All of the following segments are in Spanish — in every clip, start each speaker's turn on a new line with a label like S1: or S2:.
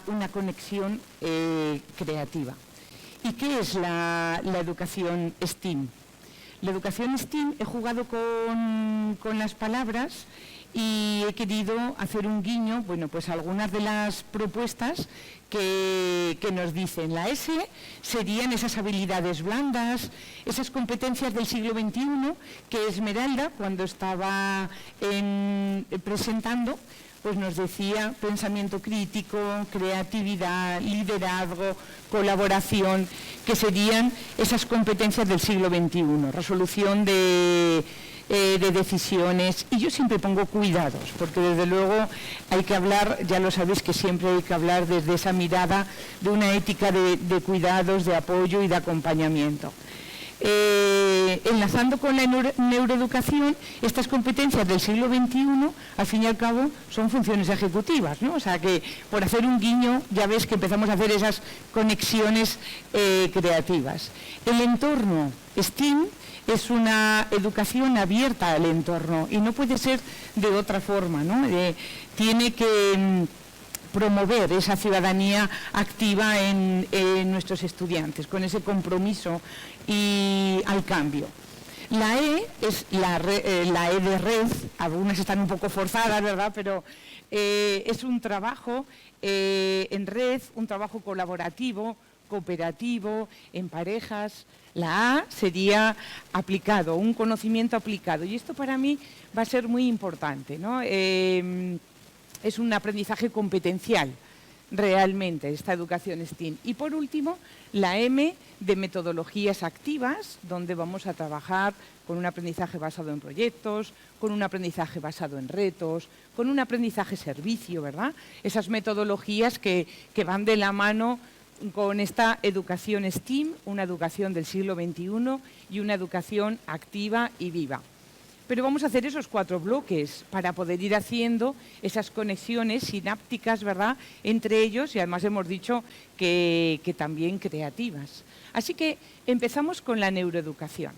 S1: una conexión creativa. ¿Y qué es la educación STEAM? La educación STEAM, he jugado con las palabras y he querido hacer un guiño, bueno, pues algunas de las propuestas que nos dicen. La S serían esas habilidades blandas, esas competencias del siglo XXI que Esmeralda, cuando estaba presentando, pues nos decía pensamiento crítico, creatividad, liderazgo, colaboración, que serían esas competencias del siglo XXI, resolución de decisiones. Y yo siempre pongo cuidados, porque desde luego hay que hablar, ya lo sabéis que siempre hay que hablar desde esa mirada de una ética de cuidados, de apoyo y de acompañamiento. Enlazando con la neuroeducación, estas competencias del siglo XXI, al fin y al cabo, son funciones ejecutivas, ¿no? O sea que, por hacer un guiño, ya ves que empezamos a hacer esas conexiones creativas. El entorno STEAM es una educación abierta al entorno y no puede ser de otra forma, ¿no? Tiene que promover esa ciudadanía activa en nuestros estudiantes, con ese compromiso y al cambio. La E es la E de red, algunas están un poco forzadas, ¿verdad? Pero es un trabajo en red, un trabajo colaborativo, cooperativo, en parejas. La A sería aplicado, un conocimiento aplicado. Y esto para mí va a ser muy importante, ¿no? Es un aprendizaje competencial, realmente, esta educación STEAM. Y por último, la M de metodologías activas, donde vamos a trabajar con un aprendizaje basado en proyectos, con un aprendizaje basado en retos, con un aprendizaje servicio, ¿verdad? Esas metodologías que van de la mano con esta educación STEAM, una educación del siglo XXI y una educación activa y viva. Pero vamos a hacer esos 4 bloques para poder ir haciendo esas conexiones sinápticas, ¿verdad?, entre ellos, y además hemos dicho que también creativas. Así que empezamos con la neuroeducación.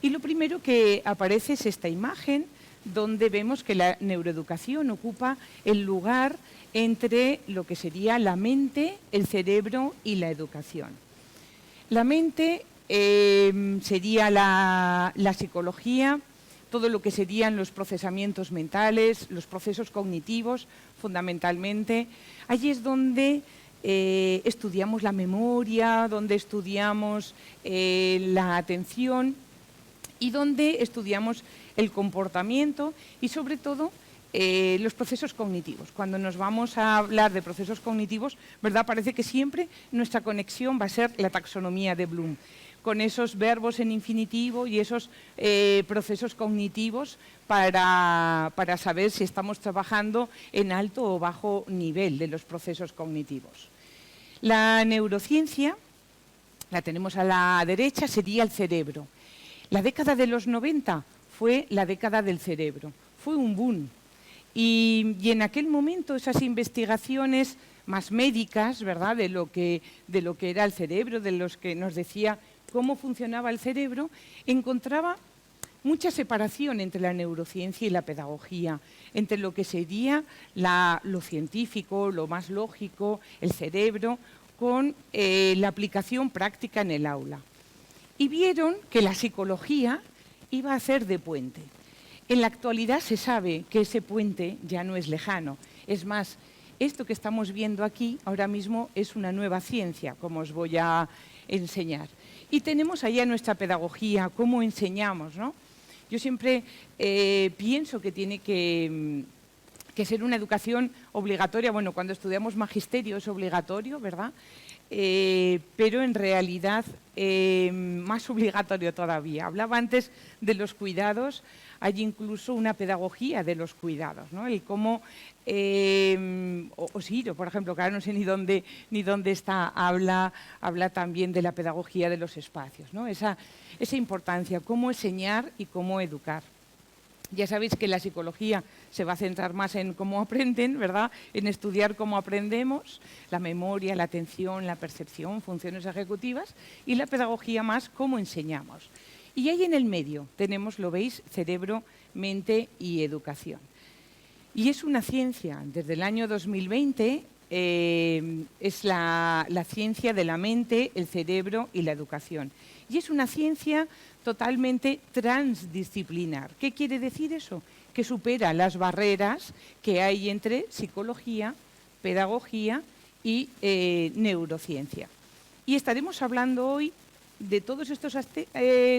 S1: Y lo primero que aparece es esta imagen donde vemos que la neuroeducación ocupa el lugar entre lo que sería la mente, el cerebro y la educación. La mente sería la psicología, todo lo que serían los procesamientos mentales, los procesos cognitivos, fundamentalmente. Allí es donde estudiamos la memoria, donde estudiamos la atención y donde estudiamos el comportamiento y, sobre todo, los procesos cognitivos. Cuando nos vamos a hablar de procesos cognitivos, ¿verdad?, parece que siempre nuestra conexión va a ser la taxonomía de Bloom, con esos verbos en infinitivo y esos procesos cognitivos para saber si estamos trabajando en alto o bajo nivel de los procesos cognitivos. La neurociencia, la tenemos a la derecha, sería el cerebro. La década de los 90 fue la década del cerebro, fue un boom. Y en aquel momento esas investigaciones más médicas, ¿verdad?, de lo que era el cerebro, de los que nos decía cómo funcionaba el cerebro, encontraba mucha separación entre la neurociencia y la pedagogía, entre lo que sería lo científico, lo más lógico, el cerebro, con la aplicación práctica en el aula. Y vieron que la psicología iba a hacer de puente. En la actualidad se sabe que ese puente ya no es lejano. Es más, esto que estamos viendo aquí ahora mismo es una nueva ciencia, como os voy a enseñar. Y tenemos allá nuestra pedagogía, cómo enseñamos, ¿no? Yo siempre pienso que tiene que ser una educación obligatoria. Bueno, cuando estudiamos magisterio es obligatorio, ¿verdad? Pero en realidad más obligatorio todavía. Hablaba antes de los cuidados, hay incluso una pedagogía de los cuidados, ¿no? El cómo Osiro, por ejemplo, que ahora no sé ni dónde está, habla también de la pedagogía de los espacios, ¿no? Esa importancia, cómo enseñar y cómo educar. Ya sabéis que la psicología se va a centrar más en cómo aprenden, ¿verdad?, en estudiar cómo aprendemos, la memoria, la atención, la percepción, funciones ejecutivas, y la pedagogía más cómo enseñamos. Y ahí en el medio tenemos, lo veis, cerebro, mente y educación. Y es una ciencia. Desde el año 2020 es la ciencia de la mente, el cerebro y la educación. Y es una ciencia totalmente transdisciplinar. ¿Qué quiere decir eso? Que supera las barreras que hay entre psicología, pedagogía y neurociencia. Y estaremos hablando hoy de todos estos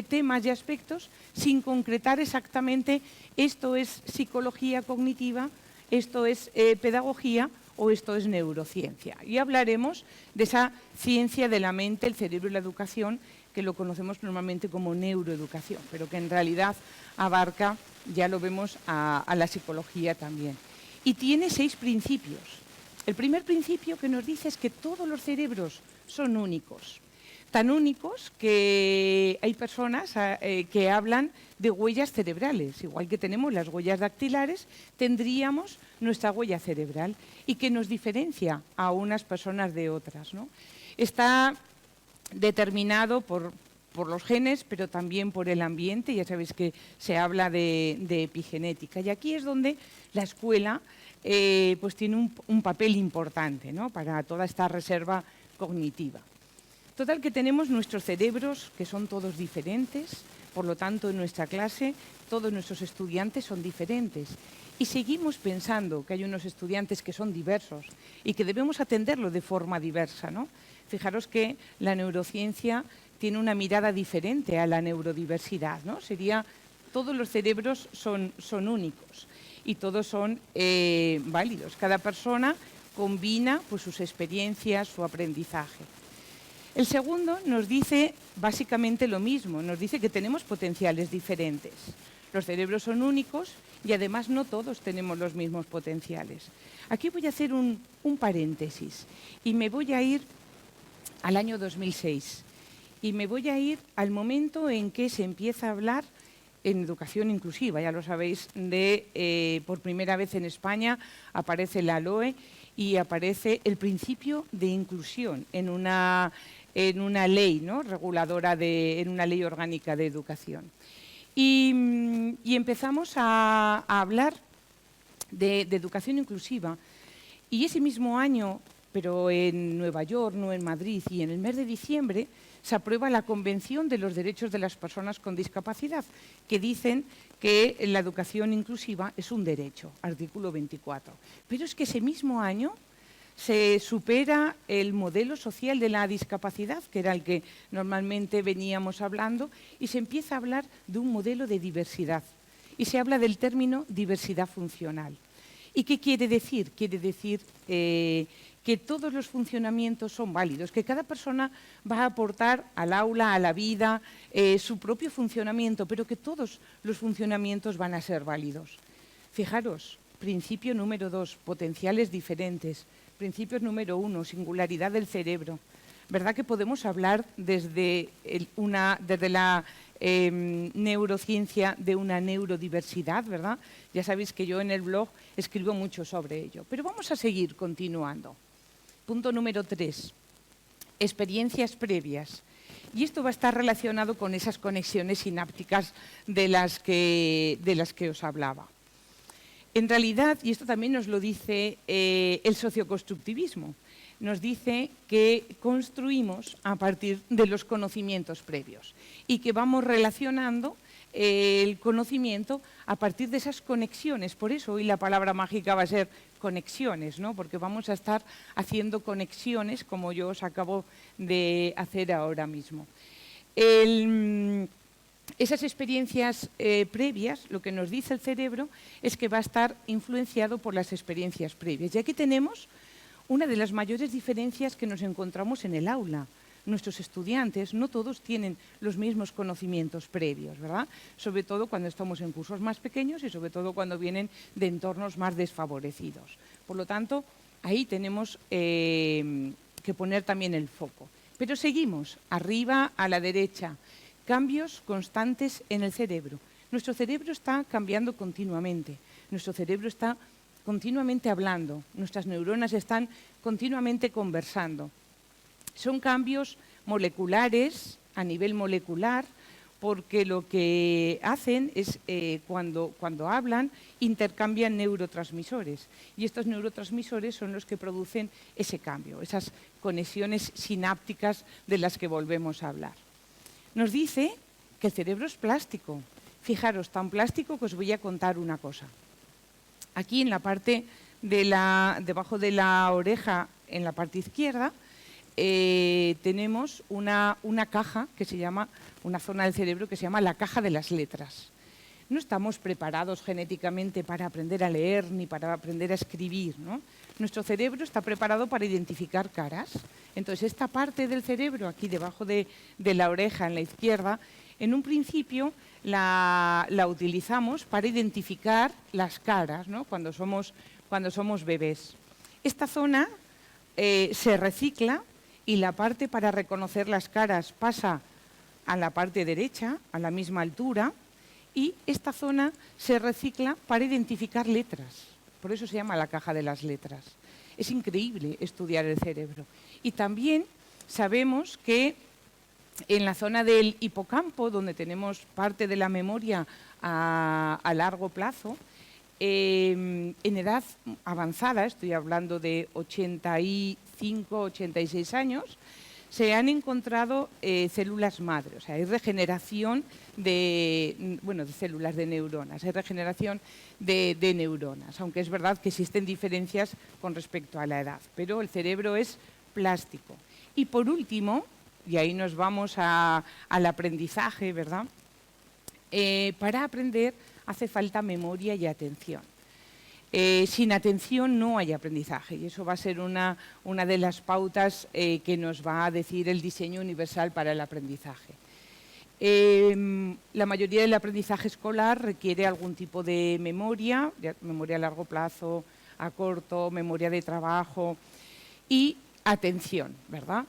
S1: temas y aspectos sin concretar exactamente esto es psicología cognitiva, esto es pedagogía o esto es neurociencia. Y hablaremos de esa ciencia de la mente, el cerebro y la educación, que lo conocemos normalmente como neuroeducación, pero que en realidad abarca, ya lo vemos, a la psicología también. Y tiene 6 principios. El primer principio que nos dice es que todos los cerebros son únicos. Tan únicos que hay personas que hablan de huellas cerebrales. Igual que tenemos las huellas dactilares, tendríamos nuestra huella cerebral y que nos diferencia a unas personas de otras, ¿no? Está determinado por los genes, pero también por el ambiente. Ya sabéis que se habla de epigenética. Y aquí es donde la escuela pues tiene un papel importante, ¿no?, para toda esta reserva cognitiva. Total, que tenemos nuestros cerebros, que son todos diferentes, por lo tanto, en nuestra clase todos nuestros estudiantes son diferentes. Y seguimos pensando que hay unos estudiantes que son diversos y que debemos atenderlo de forma diversa, ¿no? Fijaros que la neurociencia tiene una mirada diferente a la neurodiversidad, ¿no? Sería, todos los cerebros son únicos y todos son válidos. Cada persona combina pues, sus experiencias, su aprendizaje. El segundo nos dice básicamente lo mismo, nos dice que tenemos potenciales diferentes. Los cerebros son únicos y además no todos tenemos los mismos potenciales. Aquí voy a hacer un paréntesis y me voy a ir al año 2006 y me voy a ir al momento en que se empieza a hablar en educación inclusiva. Ya lo sabéis, por primera vez en España aparece la LOE y aparece el principio de inclusión en una ley, ¿no?, reguladora, en una ley orgánica de educación. Y empezamos a hablar de educación inclusiva. Y ese mismo año, pero en Nueva York, no en Madrid, y en el mes de diciembre, se aprueba la Convención de los Derechos de las Personas con Discapacidad, que dicen que la educación inclusiva es un derecho, artículo 24. Pero es que ese mismo año se supera el modelo social de la discapacidad, que era el que normalmente veníamos hablando, y se empieza a hablar de un modelo de diversidad. Y se habla del término diversidad funcional. ¿Y qué quiere decir? Quiere decir que todos los funcionamientos son válidos, que cada persona va a aportar al aula, a la vida, su propio funcionamiento, pero que todos los funcionamientos van a ser válidos. Fijaros, principio número 2, potenciales diferentes. Principio número 1, singularidad del cerebro. ¿Verdad que podemos hablar desde la neurociencia de una neurodiversidad, verdad? Ya sabéis que yo en el blog escribo mucho sobre ello. Pero vamos a seguir continuando. Punto número 3, experiencias previas. Y esto va a estar relacionado con esas conexiones sinápticas de las que os hablaba. En realidad, y esto también nos lo dice el socioconstructivismo, nos dice que construimos a partir de los conocimientos previos y que vamos relacionando el conocimiento a partir de esas conexiones. Por eso hoy la palabra mágica va a ser conexiones, ¿no?, porque vamos a estar haciendo conexiones como yo os acabo de hacer ahora mismo. Esas experiencias previas, lo que nos dice el cerebro es que va a estar influenciado por las experiencias previas. Y aquí tenemos una de las mayores diferencias que nos encontramos en el aula. Nuestros estudiantes no todos tienen los mismos conocimientos previos, ¿verdad? Sobre todo cuando estamos en cursos más pequeños y sobre todo cuando vienen de entornos más desfavorecidos. Por lo tanto, ahí tenemos que poner también el foco. Pero seguimos, arriba a la derecha. Cambios constantes en el cerebro. Nuestro cerebro está cambiando continuamente. Nuestro cerebro está continuamente hablando. Nuestras neuronas están continuamente conversando. Son cambios moleculares, a nivel molecular, porque lo que hacen es, cuando hablan, intercambian neurotransmisores. Y estos neurotransmisores son los que producen ese cambio, esas conexiones sinápticas de las que volvemos a hablar. Nos dice que el cerebro es plástico. Fijaros, tan plástico que os voy a contar una cosa. Aquí en la parte debajo de la oreja, en la parte izquierda, tenemos una caja que se llama, una zona del cerebro que se llama la caja de las letras. No estamos preparados genéticamente para aprender a leer ni para aprender a escribir, ¿no? Nuestro cerebro está preparado para identificar caras. Entonces, esta parte del cerebro, aquí debajo de la oreja, en la izquierda, en un principio la utilizamos para identificar las caras, ¿no? Cuando somos bebés. Esta zona se recicla y la parte para reconocer las caras pasa a la parte derecha, a la misma altura, y esta zona se recicla para identificar letras. Por eso se llama la caja de las letras. Es increíble estudiar el cerebro. Y también sabemos que en la zona del hipocampo, donde tenemos parte de la memoria a largo plazo, en edad avanzada, estoy hablando de 85, 86 años, se han encontrado células madre, o sea, hay regeneración de células de neuronas, hay regeneración de neuronas, aunque es verdad que existen diferencias con respecto a la edad, pero el cerebro es plástico. Y por último, y ahí nos vamos al aprendizaje, ¿verdad? Para aprender hace falta memoria y atención. Sin atención no hay aprendizaje y eso va a ser una de las pautas que nos va a decir el diseño universal para el aprendizaje. La mayoría del aprendizaje escolar requiere algún tipo de memoria a largo plazo, a corto, memoria de trabajo y atención, ¿verdad?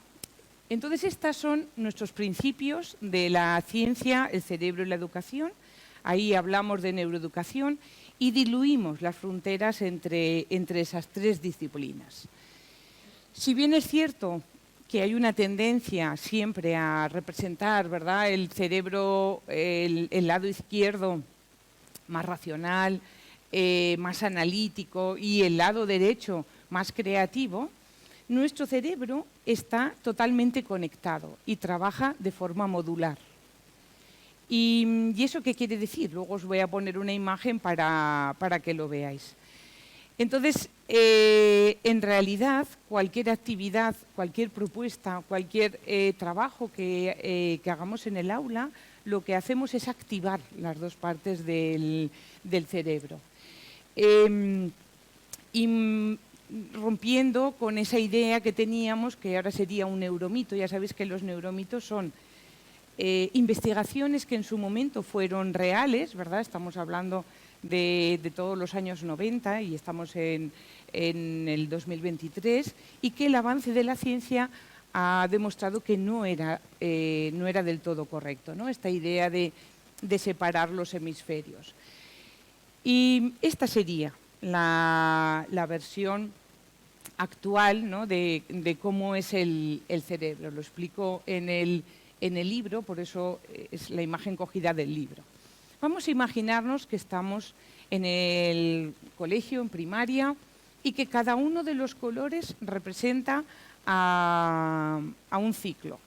S1: Entonces, estos son nuestros principios de la ciencia, el cerebro y la educación. Ahí hablamos de neuroeducación y diluimos las fronteras entre esas tres disciplinas. Si bien es cierto que hay una tendencia siempre a representar, ¿verdad?, el cerebro, el lado izquierdo más racional, más analítico y el lado derecho más creativo, nuestro cerebro está totalmente conectado y trabaja de forma modular. ¿Y eso qué quiere decir? Luego os voy a poner una imagen para que lo veáis. Entonces, en realidad, cualquier actividad, cualquier propuesta, cualquier trabajo que hagamos en el aula, lo que hacemos es activar las dos partes del cerebro. Y rompiendo con esa idea que teníamos, que ahora sería un neuromito. Ya sabéis que los neuromitos son investigaciones que en su momento fueron reales, ¿verdad? Estamos hablando de todos los años 90 y estamos en el 2023, y que el avance de la ciencia ha demostrado que no era del todo correcto, ¿no? Esta idea de separar los hemisferios. Y esta sería la versión actual, ¿no?, de cómo es el cerebro. Lo explico en el libro, por eso es la imagen cogida del libro. Vamos a imaginarnos que estamos en el colegio, en primaria, y que cada uno de los colores representa a un ciclo.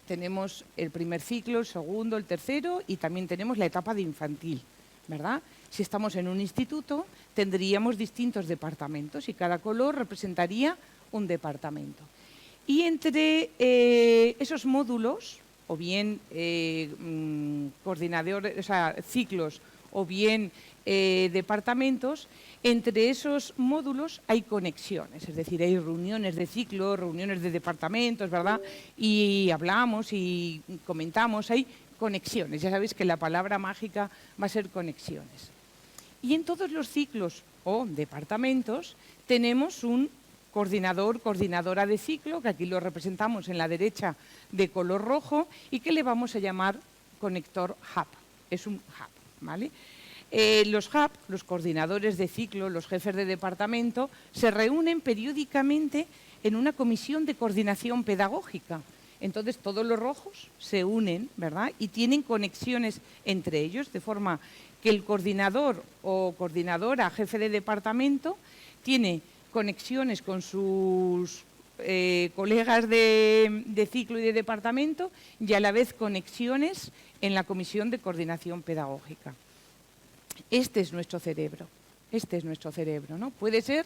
S1: Tenemos el primer ciclo, el segundo, el tercero, y también tenemos la etapa de infantil, ¿verdad? Si estamos en un instituto, tendríamos distintos departamentos y cada color representaría un departamento. Y entre esos módulos, o bien coordinadores, o sea, ciclos, o bien departamentos, entre esos módulos hay conexiones, es decir, hay reuniones de ciclo, reuniones de departamentos, ¿verdad? Y hablamos y comentamos, hay conexiones. Ya sabéis que la palabra mágica va a ser conexiones. Y en todos los ciclos o departamentos tenemos un coordinador, coordinadora de ciclo, que aquí lo representamos en la derecha de color rojo, y que le vamos a llamar conector hub. Es un hub, ¿vale? Los hub, los coordinadores de ciclo, los jefes de departamento, se reúnen periódicamente en una comisión de coordinación pedagógica, Entonces todos los rojos se unen, ¿verdad? Y tienen conexiones entre ellos, de forma que el coordinador o coordinadora, jefe de departamento, tiene conexiones con sus colegas de ciclo y de departamento y a la vez conexiones en la comisión de coordinación pedagógica. Este es nuestro cerebro, ¿no? Puede ser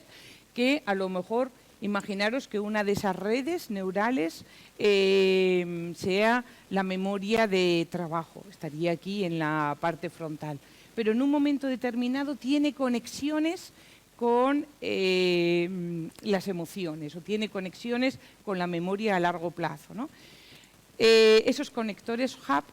S1: que a lo mejor, imaginaros que una de esas redes neurales sea la memoria de trabajo, estaría aquí en la parte frontal, pero en un momento determinado tiene conexiones con las emociones o tiene conexiones con la memoria a largo plazo, ¿no? Esos conectores hub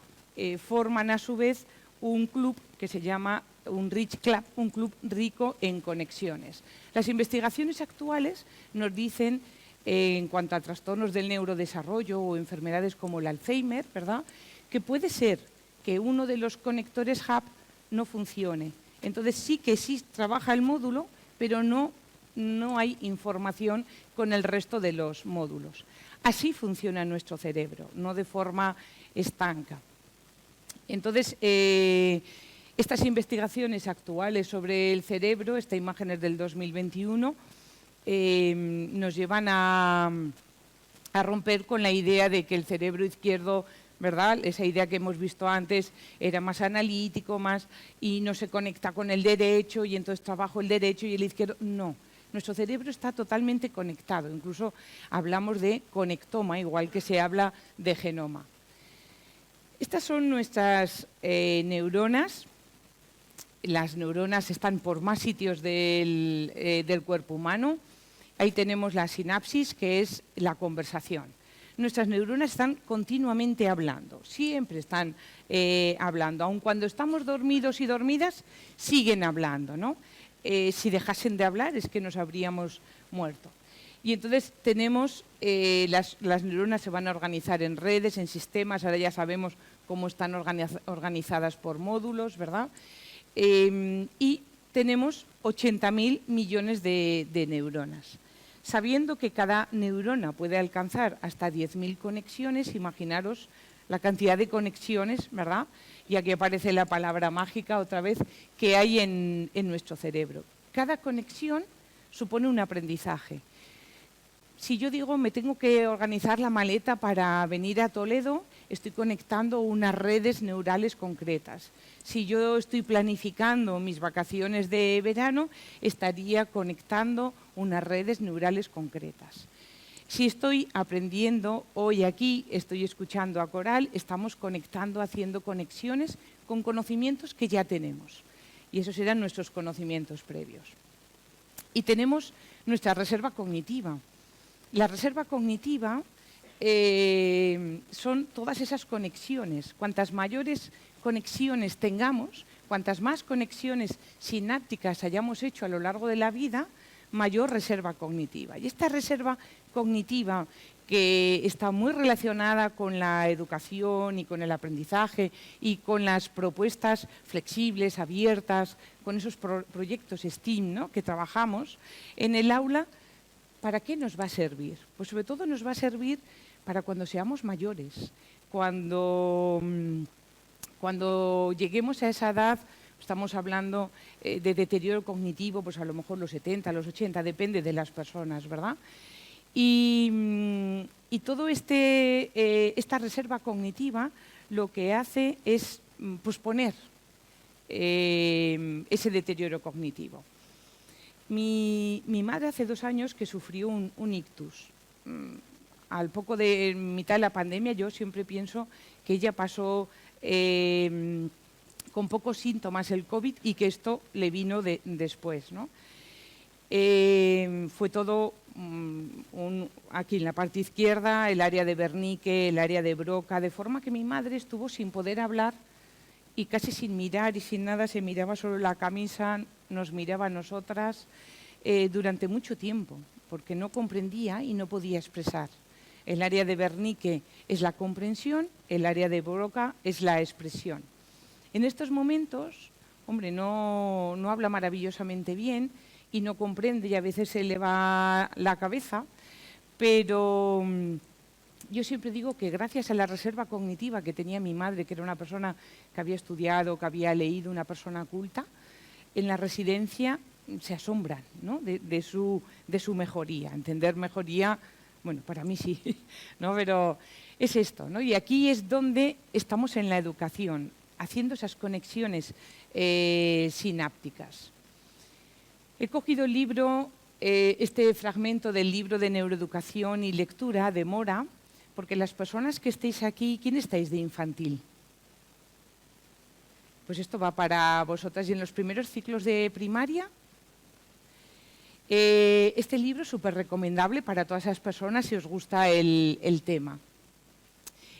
S1: forman a su vez un club que se llama un Rich Club, un club rico en conexiones. Las investigaciones actuales nos dicen, en cuanto a trastornos del neurodesarrollo o enfermedades como el Alzheimer, ¿verdad?, que puede ser que uno de los conectores hub no funcione. Entonces sí que sí trabaja el módulo, pero no hay información con el resto de los módulos. Así funciona nuestro cerebro, no de forma estanca. Entonces, estas investigaciones actuales sobre el cerebro, esta imagen es del 2021, nos llevan a romper con la idea de que el cerebro izquierdo, ¿verdad?, esa idea que hemos visto antes, era más analítico, más y no se conecta con el derecho y entonces trabajo el derecho y el izquierdo. No, nuestro cerebro está totalmente conectado, incluso hablamos de conectoma, igual que se habla de genoma. Estas son nuestras neuronas. Las neuronas están por más sitios del cuerpo humano. Ahí tenemos la sinapsis, que es la conversación. Nuestras neuronas están continuamente hablando, siempre están hablando. Aun cuando estamos dormidos y dormidas, siguen hablando, ¿no? Si dejasen de hablar es que nos habríamos muerto. Y entonces tenemos, las neuronas se van a organizar en redes, en sistemas, ahora ya sabemos cómo están organizadas por módulos, ¿verdad? Y tenemos 80.000 millones de neuronas. Sabiendo que cada neurona puede alcanzar hasta 10.000 conexiones, imaginaros la cantidad de conexiones, ¿verdad? Y aquí aparece la palabra mágica otra vez, que hay en nuestro cerebro. Cada conexión supone un aprendizaje. Si yo digo, me tengo que organizar la maleta para venir a Toledo, estoy conectando unas redes neurales concretas. Si yo estoy planificando mis vacaciones de verano, estaría conectando unas redes neurales concretas. Si estoy aprendiendo, hoy aquí estoy escuchando a Coral, estamos conectando, haciendo conexiones con conocimientos que ya tenemos. Y esos eran nuestros conocimientos previos. Y tenemos nuestra reserva cognitiva. La reserva cognitiva son todas esas conexiones. Cuantas mayores conexiones tengamos, cuantas más conexiones sinápticas hayamos hecho a lo largo de la vida, mayor reserva cognitiva. Y esta reserva cognitiva, que está muy relacionada con la educación y con el aprendizaje y con las propuestas flexibles, abiertas, con esos proyectos STEAM, ¿no?, que trabajamos en el aula, ¿para qué nos va a servir? Pues sobre todo nos va a servir para cuando seamos mayores, cuando lleguemos a esa edad. Estamos hablando de deterioro cognitivo, pues a lo mejor los 70, los 80, depende de las personas, ¿verdad? Y todo esta reserva cognitiva lo que hace es posponer ese deterioro cognitivo. Mi madre hace 2 años que sufrió un ictus. Al poco de mitad de la pandemia, yo siempre pienso que ella pasó con pocos síntomas el COVID y que esto le vino después, ¿no? Fue todo aquí en la parte izquierda, el área de Wernicke, el área de Broca, de forma que mi madre estuvo sin poder hablar y casi sin mirar y sin nada, se miraba solo la camisa, nos miraba a nosotras durante mucho tiempo, porque no comprendía y no podía expresar. El área de Wernicke es la comprensión, el área de Broca es la expresión. En estos momentos, hombre, no habla maravillosamente bien y no comprende y a veces se le va la cabeza, pero yo siempre digo que gracias a la reserva cognitiva que tenía mi madre, que era una persona que había estudiado, que había leído, una persona culta, en la residencia se asombran, ¿no?, de su mejoría. Entender mejoría, bueno, para mí sí, ¿no?, pero es esto, ¿no? Y aquí es donde estamos en la educación, haciendo esas conexiones sinápticas. He cogido el libro, este fragmento del libro de neuroeducación y lectura de Mora, porque las personas que estéis aquí, ¿quién estáis de infantil? Pues esto va para vosotras. Y en los primeros ciclos de primaria, este libro es súper recomendable para todas esas personas si os gusta el tema.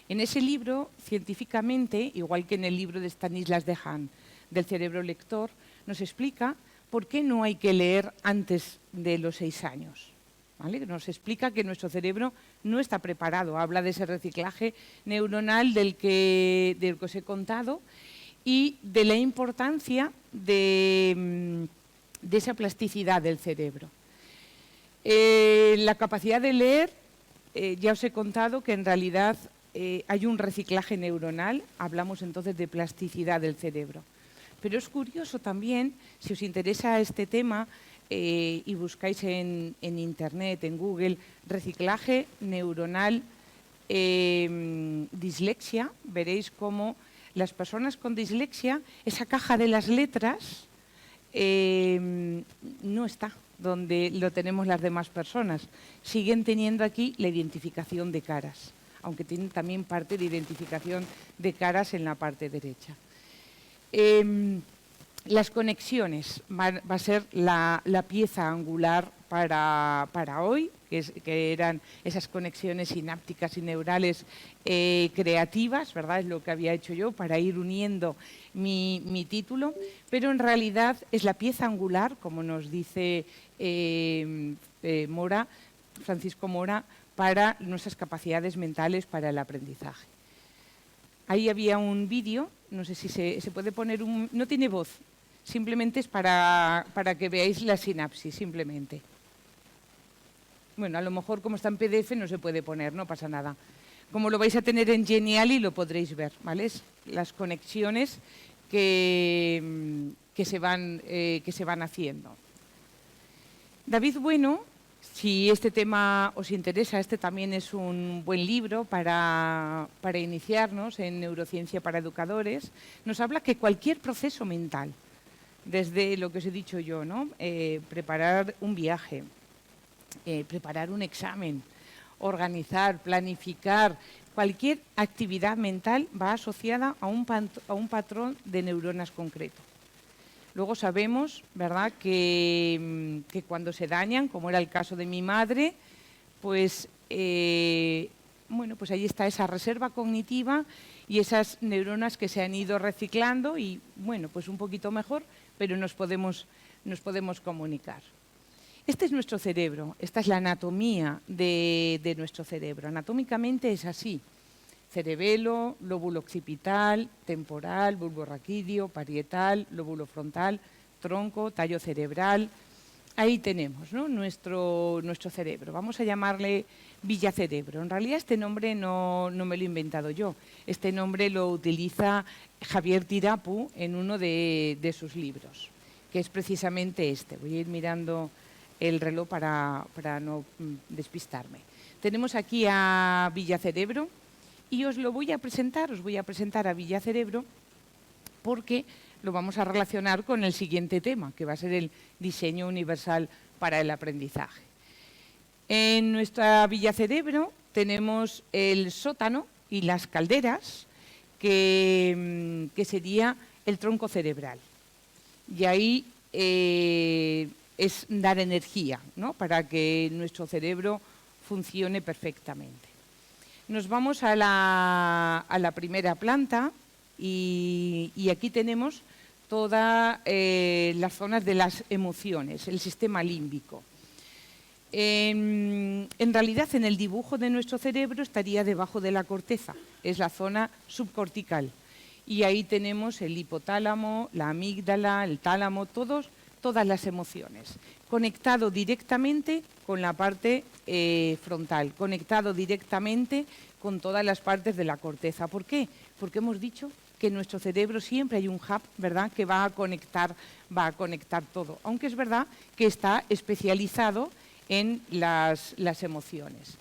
S1: En ese libro, científicamente, igual que en el libro de Stanislas Dehaene, del cerebro lector, nos explica por qué no hay que leer antes de los 6 años. ¿Vale? Nos explica que nuestro cerebro no está preparado. Habla de ese reciclaje neuronal del que os he contado y de la importancia de esa plasticidad del cerebro. La capacidad de leer, ya os he contado que en realidad hay un reciclaje neuronal, hablamos entonces de plasticidad del cerebro. Pero es curioso también, si os interesa este tema y buscáis en Internet, en Google, reciclaje neuronal dislexia, veréis cómo las personas con dislexia, esa caja de las letras no está donde lo tenemos las demás personas. Siguen teniendo aquí la identificación de caras, aunque tienen también parte de identificación de caras en la parte derecha. Las conexiones va a ser la pieza angular para hoy, que eran esas conexiones sinápticas y neurales creativas, ¿verdad? Es lo que había hecho yo para ir uniendo mi título, pero en realidad es la pieza angular, como nos dice Mora, Francisco Mora, para nuestras capacidades mentales para el aprendizaje. Ahí había un vídeo, no sé si se puede poner no tiene voz, simplemente es para que veáis la sinapsis, simplemente. Bueno, a lo mejor como está en PDF no se puede poner, no pasa nada. Como lo vais a tener en Geniali lo podréis ver, ¿vale? Las conexiones que se van haciendo. David Bueno, si este tema os interesa, este también es un buen libro para iniciarnos en neurociencia para educadores. Nos habla que cualquier proceso mental, desde lo que os he dicho yo, ¿no? Preparar un viaje, preparar un examen, organizar, planificar, cualquier actividad mental va asociada a un patrón de neuronas concreto. Luego sabemos, ¿verdad?, que cuando se dañan, como era el caso de mi madre, pues, bueno, pues ahí está esa reserva cognitiva y esas neuronas que se han ido reciclando y, bueno, pues un poquito mejor, pero nos podemos comunicar. Este es nuestro cerebro, esta es la anatomía de nuestro cerebro. Anatómicamente es así: cerebelo, lóbulo occipital, temporal, bulbo raquídeo, parietal, lóbulo frontal, tronco, tallo cerebral. Ahí tenemos, ¿no?, nuestro cerebro. Vamos a llamarle villacerebro. En realidad este nombre no me lo he inventado yo. Este nombre lo utiliza Javier Tirapu en uno de sus libros, que es precisamente este. Voy a ir mirando el reloj para no despistarme. Tenemos aquí a villacerebro y os voy a presentar a villacerebro porque lo vamos a relacionar con el siguiente tema, que va a ser el diseño universal para el aprendizaje. En nuestra villacerebro tenemos el sótano y las calderas, que sería el tronco cerebral. Y ahí es dar energía, ¿no?, para que nuestro cerebro funcione perfectamente. Nos vamos a la primera planta y aquí tenemos todas las zonas de las emociones, el sistema límbico. En realidad, en el dibujo de nuestro cerebro estaría debajo de la corteza, es la zona subcortical. Y ahí tenemos el hipotálamo, la amígdala, el tálamo, todos todas las emociones, conectado directamente con la parte frontal, conectado directamente con todas las partes de la corteza. ¿Por qué? Porque hemos dicho que en nuestro cerebro siempre hay un hub, ¿verdad?, que va a conectar todo, aunque es verdad que está especializado en las emociones.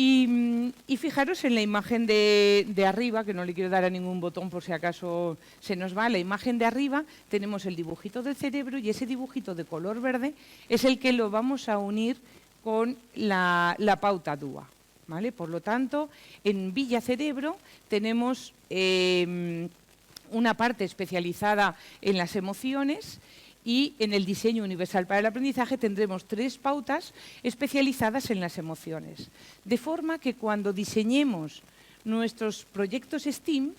S1: Y fijaros en la imagen de arriba, que no le quiero dar a ningún botón por si acaso se nos va. La imagen de arriba tenemos el dibujito del cerebro y ese dibujito de color verde es el que lo vamos a unir con la pauta DUA, ¿vale? Por lo tanto, en Villa Cerebro tenemos una parte especializada en las emociones, y en el diseño universal para el aprendizaje tendremos 3 pautas especializadas en las emociones. De forma que cuando diseñemos nuestros proyectos STEAM,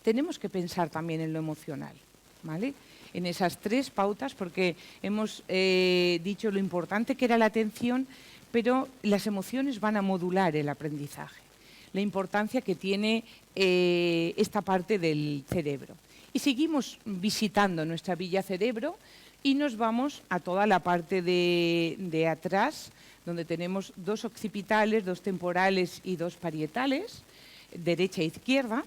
S1: tenemos que pensar también en lo emocional, ¿vale? En esas 3 pautas, porque hemos dicho lo importante que era la atención, pero las emociones van a modular el aprendizaje. La importancia que tiene esta parte del cerebro. Y seguimos visitando nuestra Villa Cerebro, y nos vamos a toda la parte de atrás, donde tenemos 2 occipitales, 2 temporales y 2 parietales, derecha e izquierda.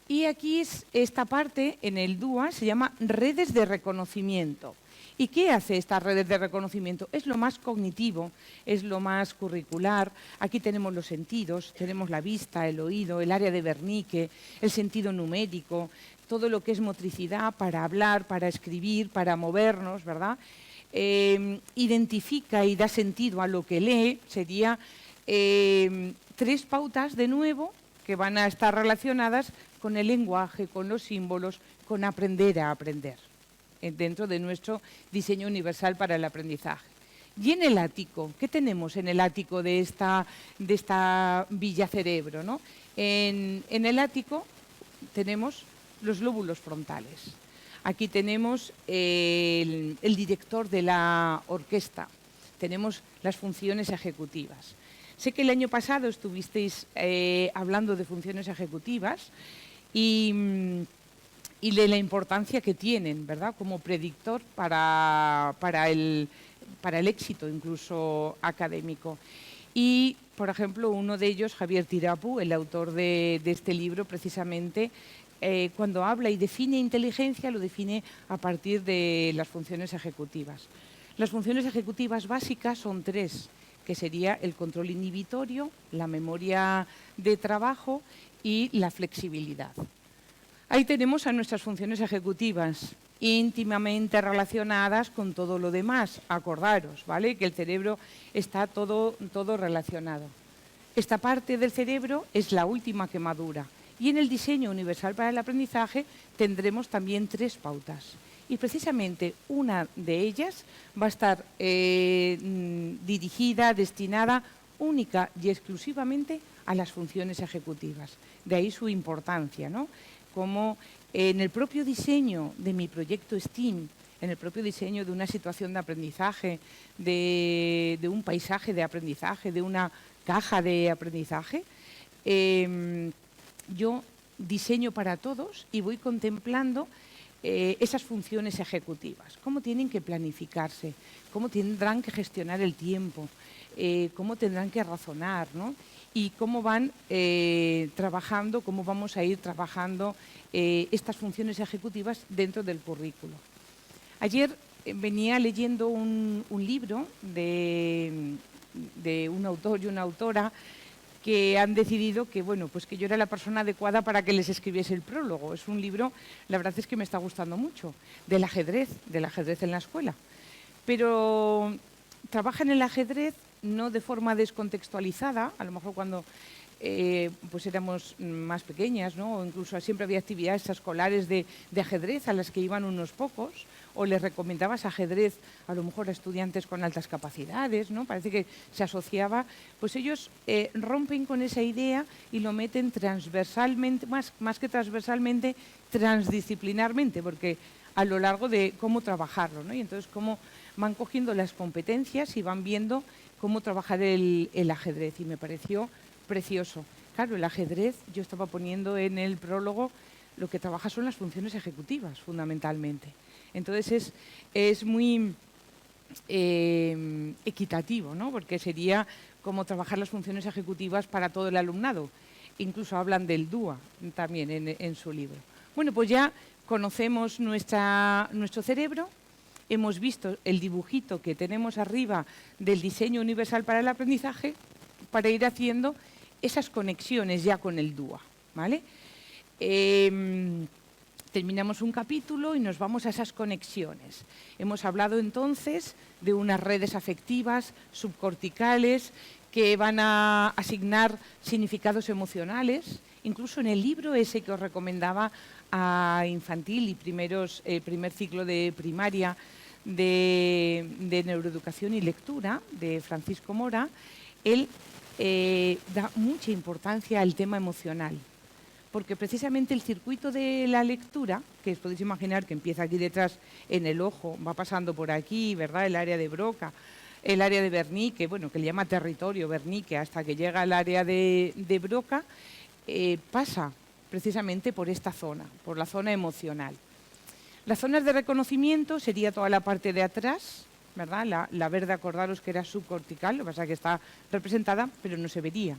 S1: Y aquí es esta parte, en el DUA, se llama redes de reconocimiento. ¿Y qué hace estas redes de reconocimiento? Es lo más cognitivo, es lo más curricular. Aquí tenemos los sentidos, tenemos la vista, el oído, el área de Wernicke, el sentido numérico, todo lo que es motricidad para hablar, para escribir, para movernos, ¿verdad? Identifica y da sentido a lo que lee. Sería 3 pautas, de nuevo, que van a estar relacionadas con el lenguaje, con los símbolos, con aprender a aprender, dentro de nuestro diseño universal para el aprendizaje. Y en el ático, ¿qué tenemos en el ático de esta Villa Cerebro, ¿no? En el ático tenemos los lóbulos frontales. Aquí tenemos el director de la orquesta, tenemos las funciones ejecutivas. Sé que el año pasado estuvisteis hablando de funciones ejecutivas y de la importancia que tienen, ¿verdad?, como predictor para el éxito incluso académico. Y, por ejemplo, uno de ellos, Javier Tirapu, el autor de este libro, precisamente, cuando habla y define inteligencia, lo define a partir de las funciones ejecutivas. Las funciones ejecutivas básicas son 3, que sería el control inhibitorio, la memoria de trabajo y la flexibilidad. Ahí tenemos a nuestras funciones ejecutivas, íntimamente relacionadas con todo lo demás. Acordaros, ¿vale?, que el cerebro está todo relacionado. Esta parte del cerebro es la última que madura. Y en el diseño universal para el aprendizaje tendremos también 3 pautas. Y precisamente una de ellas va a estar dirigida, destinada única y exclusivamente a las funciones ejecutivas. De ahí su importancia, ¿no? Como en el propio diseño de mi proyecto STEAM, en el propio diseño de una situación de aprendizaje, de un paisaje de aprendizaje, de una caja de aprendizaje, yo diseño para todos y voy contemplando esas funciones ejecutivas, cómo tienen que planificarse, cómo tendrán que gestionar el tiempo, cómo tendrán que razonar, ¿no?, y cómo van trabajando, cómo vamos a ir trabajando estas funciones ejecutivas dentro del currículo. Ayer venía leyendo un libro de un autor y una autora que han decidido que, bueno, pues que yo era la persona adecuada para que les escribiese el prólogo. Es un libro, la verdad es que me está gustando mucho, del ajedrez en la escuela. Pero trabajan el ajedrez no de forma descontextualizada, a lo mejor cuando pues éramos más pequeñas, ¿no?, o incluso siempre había actividades escolares de ajedrez a las que iban unos pocos, o les recomendabas ajedrez a lo mejor a estudiantes con altas capacidades, ¿no? Parece que se asociaba. Pues ellos rompen con esa idea y lo meten transversalmente, más que transversalmente, transdisciplinarmente, porque a lo largo de cómo trabajarlo, ¿no? Y entonces cómo van cogiendo las competencias y van viendo cómo trabajar el ajedrez, y me pareció precioso. Claro, el ajedrez, yo estaba poniendo en el prólogo, lo que trabaja son las funciones ejecutivas, fundamentalmente. Entonces es muy equitativo, ¿no? Porque sería como trabajar las funciones ejecutivas para todo el alumnado. Incluso hablan del DUA también en su libro. Bueno, pues ya conocemos nuestro cerebro, hemos visto el dibujito que tenemos arriba del diseño universal para el aprendizaje para ir haciendo esas conexiones ya con el DUA, ¿vale? Terminamos un capítulo y nos vamos a esas conexiones. Hemos hablado entonces de unas redes afectivas subcorticales que van a asignar significados emocionales. Incluso en el libro ese que os recomendaba a infantil y primer ciclo de primaria de neuroeducación y lectura, de Francisco Mora, él da mucha importancia al tema emocional. Porque precisamente el circuito de la lectura, que os podéis imaginar que empieza aquí detrás en el ojo, va pasando por aquí, ¿verdad? El área de Broca, el área de Wernicke, bueno, que le llama territorio Wernicke, hasta que llega al área de Broca, pasa precisamente por esta zona, por la zona emocional. Las zonas de reconocimiento sería toda la parte de atrás, ¿verdad? La verde, acordaros que era subcortical, lo que pasa es que está representada, pero no se vería.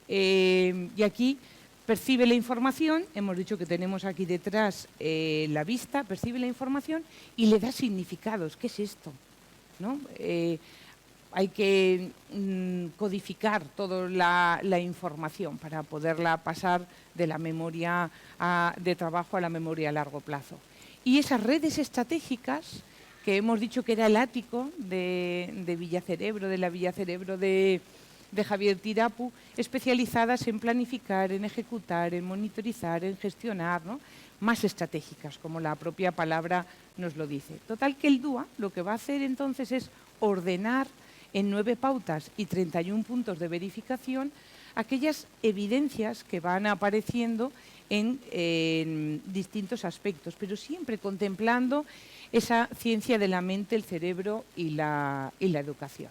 S1: Y aquí percibe la información, hemos dicho que tenemos aquí detrás la vista, percibe la información y le da significados. ¿Qué es esto? ¿No? Hay que codificar toda la información para poderla pasar de la memoria de trabajo a la memoria a largo plazo. Y esas redes estratégicas, que hemos dicho que era el ático de Villacerebro, de la Villacerebro de Javier Tirapu, especializadas en planificar, en ejecutar, en monitorizar, en gestionar, ¿no? Más estratégicas, como la propia palabra nos lo dice. Total que el DUA lo que va a hacer entonces es ordenar en 9 pautas y 31 puntos de verificación aquellas evidencias que van apareciendo en distintos aspectos, pero siempre contemplando esa ciencia de la mente, el cerebro y la educación.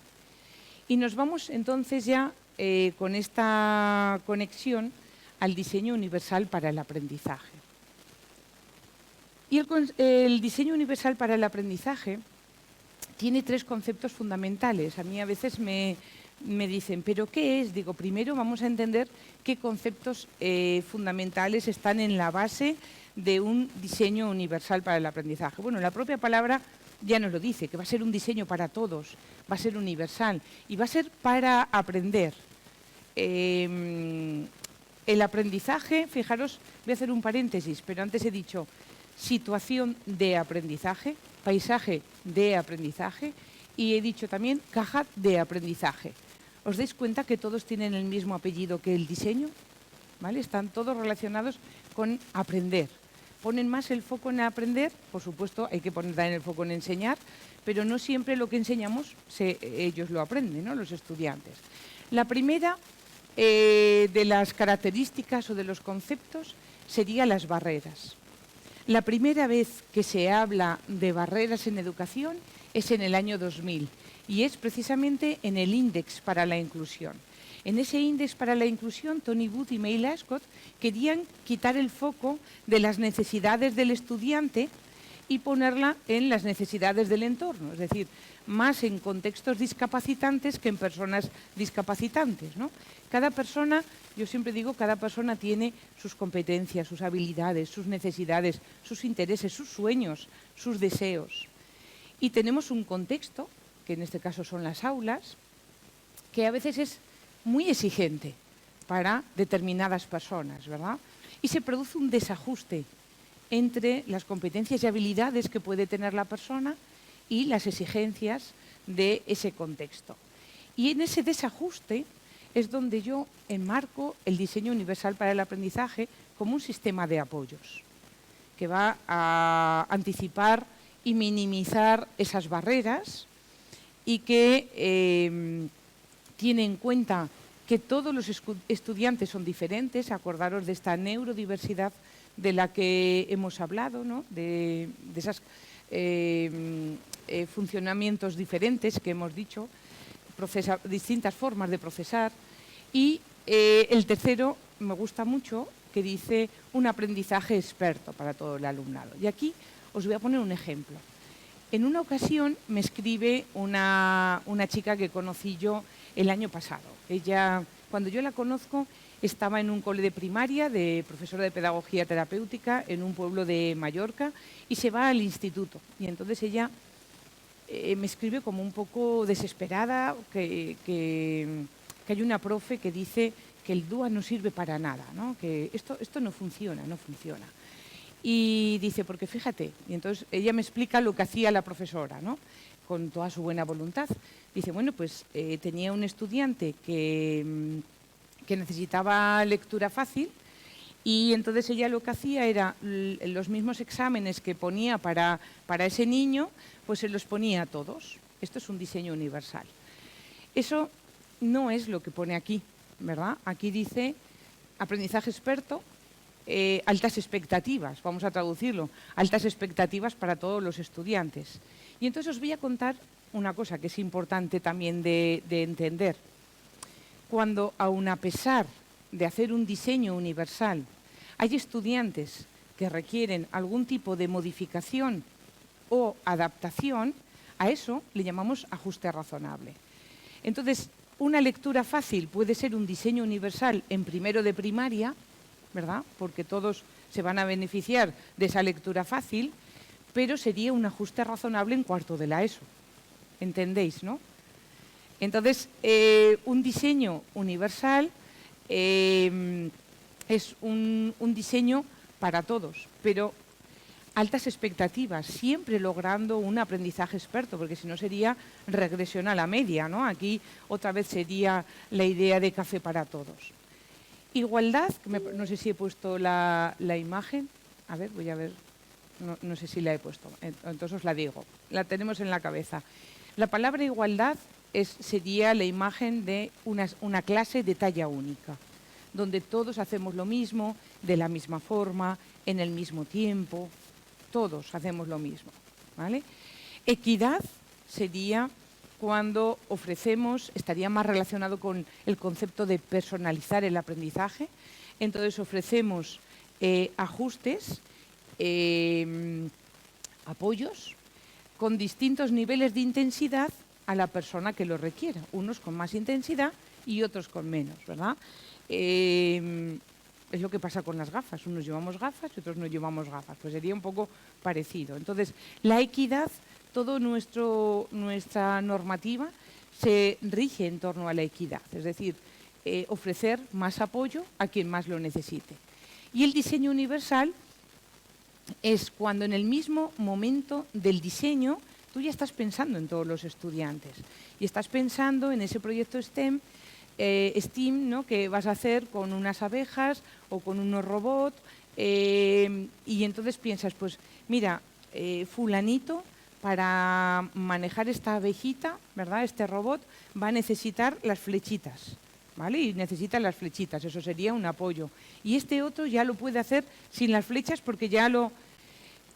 S1: Y nos vamos entonces ya con esta conexión al diseño universal para el aprendizaje. Y el diseño universal para el aprendizaje tiene 3 conceptos fundamentales. A mí a veces me dicen, ¿pero qué es? Digo, primero vamos a entender qué conceptos fundamentales están en la base de un diseño universal para el aprendizaje. Bueno, la propia palabra ya nos lo dice, que va a ser un diseño para todos, va a ser universal y va a ser para aprender. El aprendizaje, fijaros, voy a hacer un paréntesis, pero antes he dicho situación de aprendizaje, paisaje de aprendizaje y he dicho también caja de aprendizaje. ¿Os dais cuenta que todos tienen el mismo apellido que el diseño? ¿Vale? Están todos relacionados con aprender. Ponen más el foco en aprender, por supuesto hay que poner también el foco en enseñar, pero no siempre lo que enseñamos ellos lo aprenden, ¿no? Los estudiantes. La primera de las características o de los conceptos sería las barreras. La primera vez que se habla de barreras en educación es en el año 2000 y es precisamente en el Índex para la Inclusión. En ese índice para la inclusión, Tony Wood y May Ascott querían quitar el foco de las necesidades del estudiante y ponerla en las necesidades del entorno, es decir, más en contextos discapacitantes que en personas discapacitantes, ¿no? Cada persona, yo siempre digo, cada persona tiene sus competencias, sus habilidades, sus necesidades, sus intereses, sus sueños, sus deseos. Y tenemos un contexto, que en este caso son las aulas, que a veces es muy exigente para determinadas personas, ¿verdad? Y se produce un desajuste entre las competencias y habilidades que puede tener la persona y las exigencias de ese contexto. Y en ese desajuste es donde yo enmarco el diseño universal para el aprendizaje como un sistema de apoyos que va a anticipar y minimizar esas barreras y que tiene en cuenta que todos los estudiantes son diferentes. Acordaros de esta neurodiversidad de la que hemos hablado, ¿no? de esos funcionamientos diferentes que hemos dicho, distintas formas de procesar. Y el tercero me gusta mucho, que dice un aprendizaje experto para todo el alumnado. Y aquí Os voy a poner un ejemplo. En una ocasión me escribe una chica que conocí yo el año pasado. Ella, cuando yo la conozco, estaba en un cole de primaria de profesora de pedagogía terapéutica en un pueblo de Mallorca y se va al instituto. Y entonces ella me escribe como un poco desesperada que hay una profe que dice que el DUA no sirve para nada, ¿no? Que esto no funciona, no funciona. Y dice, porque fíjate, y entonces ella me explica lo que hacía la profesora, ¿no? Con toda su buena voluntad. Dice, bueno, pues tenía un estudiante que necesitaba lectura fácil y entonces ella lo que hacía era los mismos exámenes que ponía para ese niño, pues se los ponía a todos. Esto es un diseño universal. Eso no es lo que pone aquí, ¿verdad? Aquí dice aprendizaje experto, altas expectativas, vamos a traducirlo, altas expectativas para todos los estudiantes. Y entonces os voy a contar una cosa que es importante también de entender. Cuando, aun a pesar de hacer un diseño universal, hay estudiantes que requieren algún tipo de modificación o adaptación, a eso le llamamos ajuste razonable. Entonces, una lectura fácil puede ser un diseño universal en primero de primaria, ¿verdad? Porque todos se van a beneficiar de esa lectura fácil, pero sería un ajuste razonable en cuarto de la ESO. ¿Entendéis, no? Entonces, un diseño universal es un diseño para todos, pero altas expectativas, siempre logrando un aprendizaje experto, porque si no sería regresión a la media, ¿no? Aquí otra vez sería la idea de café para todos. Igualdad, no sé si he puesto la imagen, a ver, voy a ver, no sé si la he puesto, entonces os la digo, la tenemos en la cabeza. La palabra igualdad sería la imagen de una clase de talla única, donde todos hacemos lo mismo, de la misma forma, en el mismo tiempo, todos hacemos lo mismo, ¿vale? Equidad sería cuando ofrecemos, estaría más relacionado con el concepto de personalizar el aprendizaje, entonces ofrecemos ajustes, apoyos, con distintos niveles de intensidad a la persona que lo requiera, unos con más intensidad y otros con menos, ¿verdad? Es lo que pasa con las gafas, unos llevamos gafas y otros no llevamos gafas, pues sería un poco parecido. Entonces, la equidad, toda nuestra normativa se rige en torno a la equidad, es decir, ofrecer más apoyo a quien más lo necesite. Y el diseño universal es cuando en el mismo momento del diseño tú ya estás pensando en todos los estudiantes y estás pensando en ese proyecto STEM, ¿no? Que vas a hacer con unas abejas o con unos robots y entonces piensas, pues mira, fulanito para manejar esta abejita, ¿verdad? Este robot va a necesitar las flechitas, ¿vale? Y necesita las flechitas, eso sería un apoyo. Y este otro ya lo puede hacer sin las flechas porque ya lo...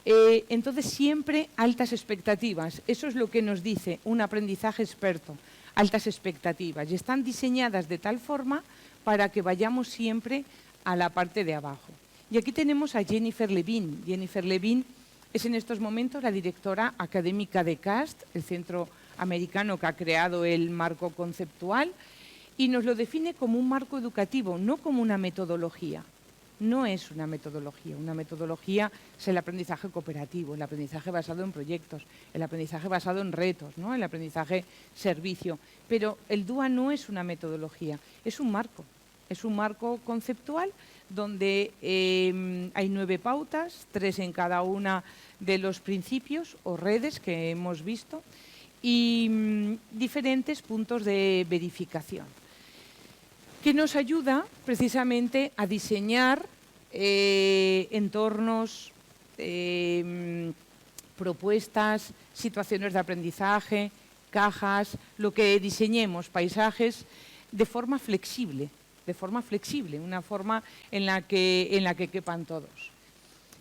S1: entonces siempre altas expectativas, eso es lo que nos dice un aprendizaje experto, altas expectativas, y están diseñadas de tal forma para que vayamos siempre a la parte de abajo. Y aquí tenemos a Jennifer Levin. Jennifer Levin es en estos momentos la directora académica de CAST, el centro americano que ha creado el marco conceptual, y nos lo define como un marco educativo, no como una metodología. No es una metodología es el aprendizaje cooperativo, el aprendizaje basado en proyectos, el aprendizaje basado en retos, ¿no? El aprendizaje servicio. Pero el DUA no es una metodología, es un marco conceptual donde hay 9 pautas, 3 en cada una de los principios o redes que hemos visto y diferentes puntos de verificación, que nos ayuda precisamente a diseñar entornos, propuestas, situaciones de aprendizaje, cajas, lo que diseñemos, paisajes, de forma flexible, una forma en la que quepan todos.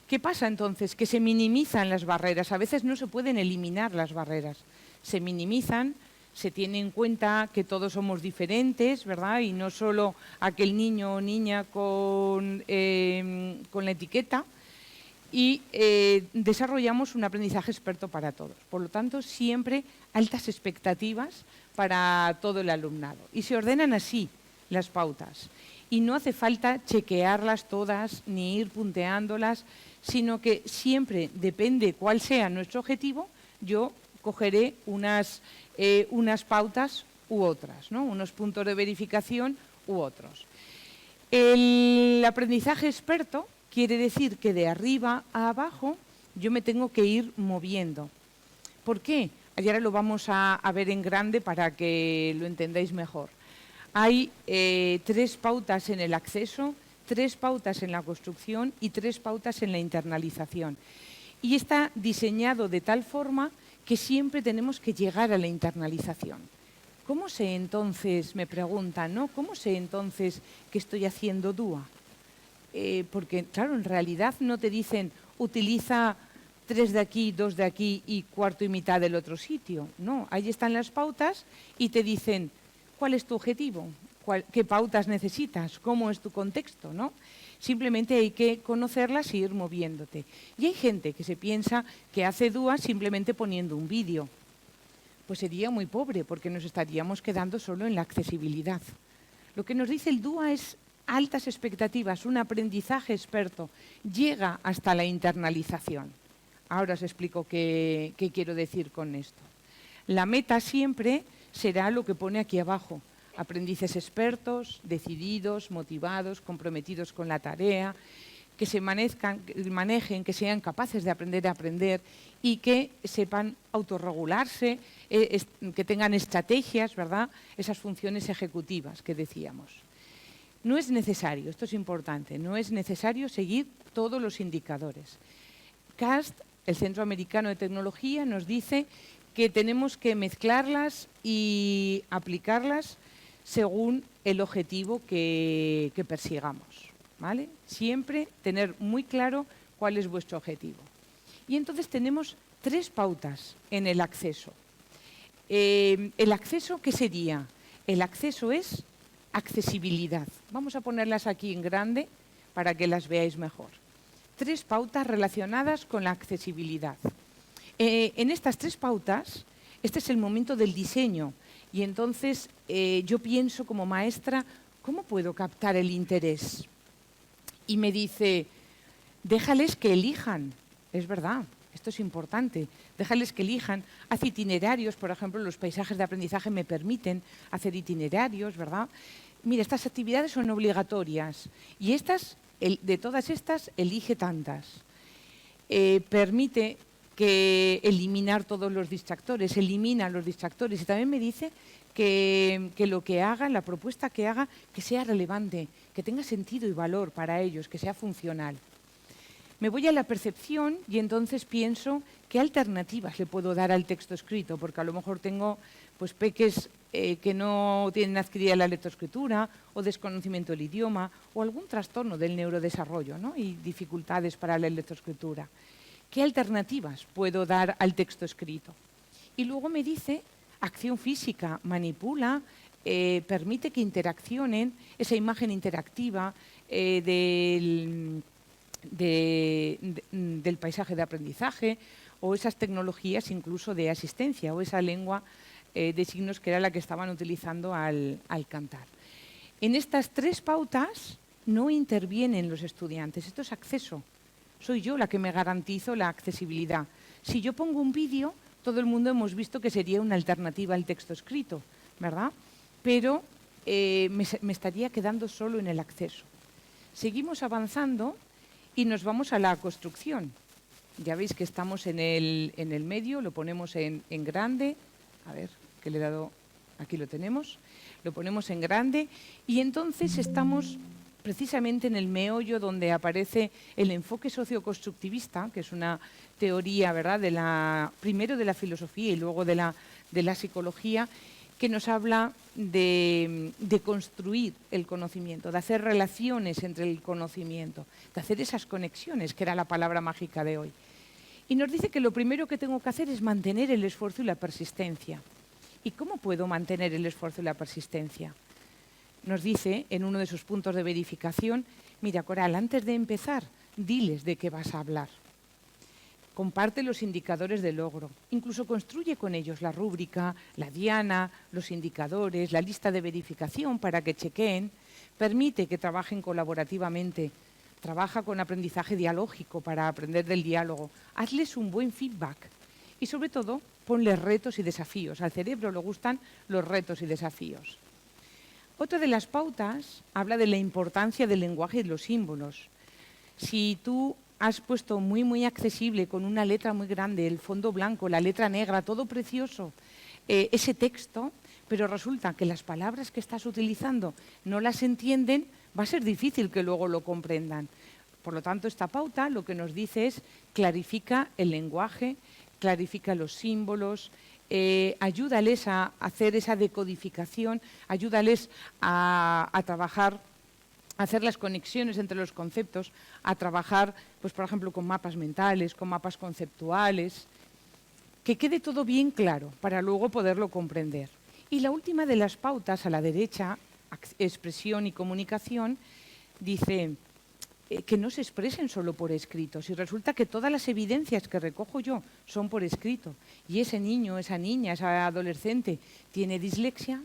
S1: ¿Qué pasa entonces? Que se minimizan las barreras, a veces no se pueden eliminar las barreras, se minimizan. Se tiene en cuenta que todos somos diferentes, ¿verdad? Y no solo aquel niño o niña con la etiqueta. y desarrollamos un aprendizaje experto para todos. Por lo tanto, siempre altas expectativas para todo el alumnado. Y se ordenan así las pautas. Y no hace falta chequearlas todas ni ir punteándolas, sino que siempre, depende cuál sea nuestro objetivo, yo cogeré unas pautas u otras, ¿no? Unos puntos de verificación u otros. El aprendizaje experto quiere decir que de arriba a abajo yo me tengo que ir moviendo. ¿Por qué? Y ahora lo vamos a ver en grande para que lo entendáis mejor. Hay 3 pautas en el acceso, 3 pautas en la construcción y 3 pautas en la internalización. Y está diseñado de tal forma que siempre tenemos que llegar a la internalización. ¿Cómo sé entonces, me preguntan, ¿no? ¿Cómo sé entonces que estoy haciendo DUA? Porque, claro, en realidad no te dicen utiliza 3 de aquí, 2 de aquí y cuarto y mitad del otro sitio. No, ahí están las pautas y te dicen cuál es tu objetivo, qué pautas necesitas, cómo es tu contexto, ¿no? Simplemente hay que conocerlas y ir moviéndote. Y hay gente que se piensa que hace DUA simplemente poniendo un vídeo. Pues sería muy pobre porque nos estaríamos quedando solo en la accesibilidad. Lo que nos dice el DUA es altas expectativas, un aprendizaje experto, llega hasta la internalización. Ahora os explico qué quiero decir con esto. La meta siempre será lo que pone aquí abajo, aprendices expertos, decididos, motivados, comprometidos con la tarea, que se manejen, que sean capaces de aprender a aprender y que sepan autorregularse, que tengan estrategias, ¿verdad? Esas funciones ejecutivas que decíamos. No es necesario, esto es importante, no es necesario seguir todos los indicadores. CAST, el Centro Americano de Tecnología, nos dice que tenemos que mezclarlas y aplicarlas según el objetivo que persigamos, ¿vale? Siempre tener muy claro cuál es vuestro objetivo. Y entonces tenemos 3 pautas en el acceso. ¿El acceso qué sería? El acceso es accesibilidad. Vamos a ponerlas aquí en grande para que las veáis mejor. 3 pautas relacionadas con la accesibilidad. En estas 3 pautas, este es el momento del diseño y entonces yo pienso como maestra, ¿cómo puedo captar el interés? Y me dice, déjales que elijan. Es verdad, esto es importante. Déjales que elijan. Haz itinerarios, por ejemplo, los paisajes de aprendizaje me permiten hacer itinerarios, ¿verdad? Mira, estas actividades son obligatorias y estas, de todas estas, elige tantas. Permite que eliminar todos los distractores, elimina los distractores y también me dice que lo que haga, la propuesta que haga, que sea relevante, que tenga sentido y valor para ellos, que sea funcional. Me voy a la percepción y entonces pienso qué alternativas le puedo dar al texto escrito, porque a lo mejor tengo pues, peques que no tienen adquirida la lectoescritura o desconocimiento del idioma o algún trastorno del neurodesarrollo, ¿no? Y dificultades para la lectoescritura. ¿Qué alternativas puedo dar al texto escrito? Y luego me dice, acción física, manipula, permite que interaccionen, esa imagen interactiva del paisaje de aprendizaje o esas tecnologías incluso de asistencia o esa lengua de signos que era la que estaban utilizando al cantar. En estas 3 pautas no intervienen los estudiantes, esto es acceso. Soy yo la que me garantizo la accesibilidad. Si yo pongo un vídeo, todo el mundo hemos visto que sería una alternativa al texto escrito, ¿verdad? Pero me estaría quedando solo en el acceso. Seguimos avanzando y nos vamos a la construcción. Ya veis que estamos en el medio, lo ponemos en grande. A ver, que le he dado, aquí lo tenemos. Lo ponemos en grande y entonces estamos precisamente en el meollo donde aparece el enfoque socioconstructivista, que es una teoría, ¿verdad?, primero de la filosofía y luego de la psicología, que nos habla de construir el conocimiento, de hacer relaciones entre el conocimiento, de hacer esas conexiones, que era la palabra mágica de hoy. Y nos dice que lo primero que tengo que hacer es mantener el esfuerzo y la persistencia. ¿Y cómo puedo mantener el esfuerzo y la persistencia? Nos dice, en uno de sus puntos de verificación, mira, Coral, antes de empezar, diles de qué vas a hablar. Comparte los indicadores de logro. Incluso construye con ellos la rúbrica, la diana, los indicadores, la lista de verificación para que chequeen. Permite que trabajen colaborativamente. Trabaja con aprendizaje dialógico para aprender del diálogo. Hazles un buen feedback. Y sobre todo, ponles retos y desafíos. Al cerebro le gustan los retos y desafíos. Otra de las pautas habla de la importancia del lenguaje y de los símbolos. Si tú has puesto muy accesible, con una letra muy grande, el fondo blanco, la letra negra, todo precioso, ese texto, pero resulta que las palabras que estás utilizando no las entienden, va a ser difícil que luego lo comprendan. Por lo tanto, esta pauta lo que nos dice es clarifica el lenguaje, clarifica los símbolos, ayúdales a hacer esa decodificación, ayúdales a trabajar, a hacer las conexiones entre los conceptos, a trabajar, pues, por ejemplo, con mapas mentales, con mapas conceptuales, que quede todo bien claro para luego poderlo comprender. Y la última de las pautas, a la derecha, expresión y comunicación, dice que no se expresen solo por escrito. Si resulta que todas las evidencias que recojo yo son por escrito y ese niño, esa niña, esa adolescente tiene dislexia,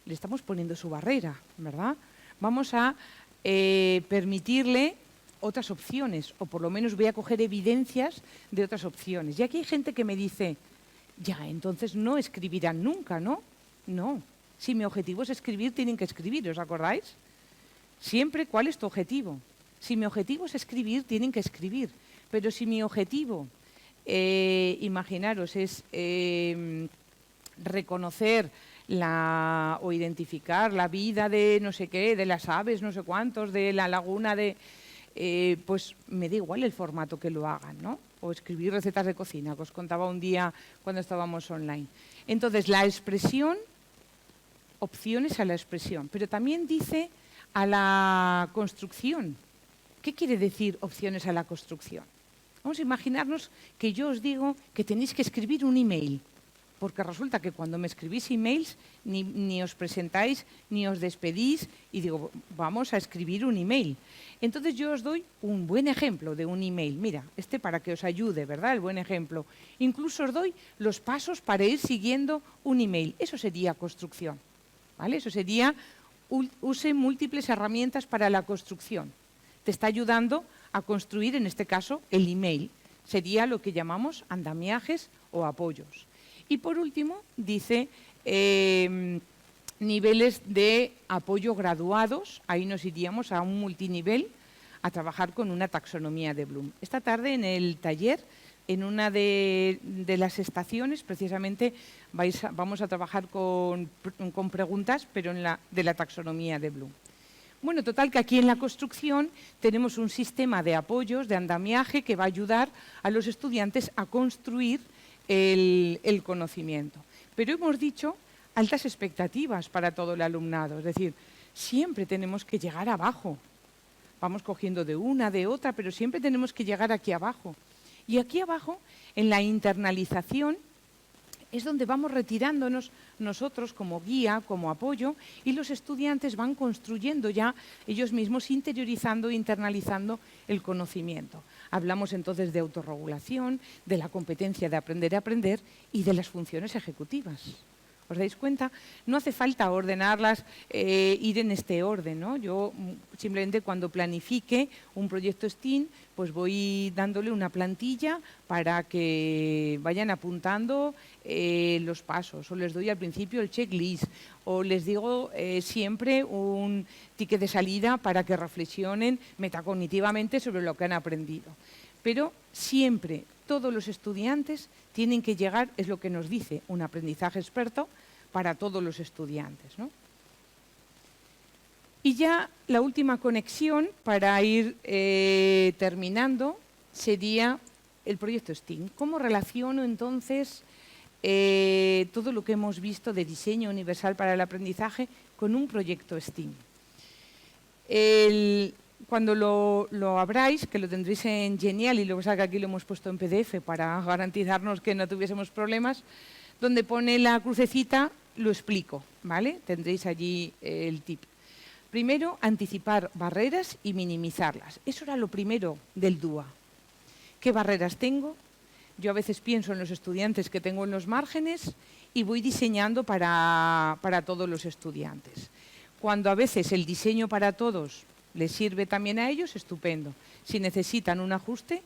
S1: le estamos poniendo su barrera, ¿verdad? Vamos a permitirle otras opciones, o por lo menos voy a coger evidencias de otras opciones. Y aquí hay gente que me dice, ya, entonces no escribirán nunca, ¿no? No. Si mi objetivo es escribir, tienen que escribir, ¿os acordáis? Siempre, ¿cuál es tu objetivo? Si mi objetivo es escribir, tienen que escribir. Pero si mi objetivo, imaginaros, es reconocer o identificar la vida de no sé qué, de las aves, no sé cuántos, de la laguna, pues me da igual el formato que lo hagan, ¿no? O escribir recetas de cocina, que os contaba un día cuando estábamos online. Entonces, la expresión, opciones a la expresión, pero también dice a la construcción. ¿Qué quiere decir opciones a la construcción? Vamos a imaginarnos que yo os digo que tenéis que escribir un email, porque resulta que cuando me escribís emails ni os presentáis ni os despedís y digo, vamos a escribir un email. Entonces yo os doy un buen ejemplo de un email. Mira, para que os ayude, ¿verdad? El buen ejemplo. Incluso os doy los pasos para ir siguiendo un email. Eso sería construcción, ¿vale? Eso sería use múltiples herramientas para la construcción. Te está ayudando a construir, en este caso, el email. Sería lo que llamamos andamiajes o apoyos. Y por último, dice niveles de apoyo graduados. Ahí nos iríamos a un multinivel a trabajar con una taxonomía de Bloom. Esta tarde en el taller, en una de las estaciones, precisamente vamos a trabajar con preguntas, pero de la taxonomía de Bloom. Bueno, total, que aquí en la construcción tenemos un sistema de apoyos, de andamiaje, que va a ayudar a los estudiantes a construir el conocimiento. Pero hemos dicho altas expectativas para todo el alumnado, es decir, siempre tenemos que llegar abajo. Vamos cogiendo de una, de otra, pero siempre tenemos que llegar aquí abajo. Y aquí abajo, en la internalización, es donde vamos retirándonos nosotros como guía, como apoyo, y los estudiantes van construyendo ya ellos mismos, interiorizando e internalizando el conocimiento. Hablamos entonces de autorregulación, de la competencia de aprender a aprender y de las funciones ejecutivas. ¿Os dais cuenta? No hace falta ordenarlas, ir en este orden, ¿no? Yo simplemente cuando planifique un proyecto STEAM, pues voy dándole una plantilla para que vayan apuntando los pasos, o les doy al principio el checklist, o les digo siempre un ticket de salida para que reflexionen metacognitivamente sobre lo que han aprendido. Pero siempre todos los estudiantes tienen que llegar, es lo que nos dice un aprendizaje experto, para todos los estudiantes, ¿no? Y ya la última conexión, para ir terminando, sería el proyecto STEAM. ¿Cómo relaciono entonces todo lo que hemos visto de diseño universal para el aprendizaje con un proyecto STEAM? Cuando lo abráis, que lo tendréis en Genial, y lo que pasa es que aquí lo hemos puesto en PDF para garantizarnos que no tuviésemos problemas, donde pone la crucecita, lo explico, ¿vale? Tendréis allí el tip. Primero, anticipar barreras y minimizarlas. Eso era lo primero del DUA. ¿Qué barreras tengo? Yo a veces pienso en los estudiantes que tengo en los márgenes y voy diseñando para todos los estudiantes. Cuando a veces el diseño para todos les sirve también a ellos, estupendo. Si necesitan un ajuste,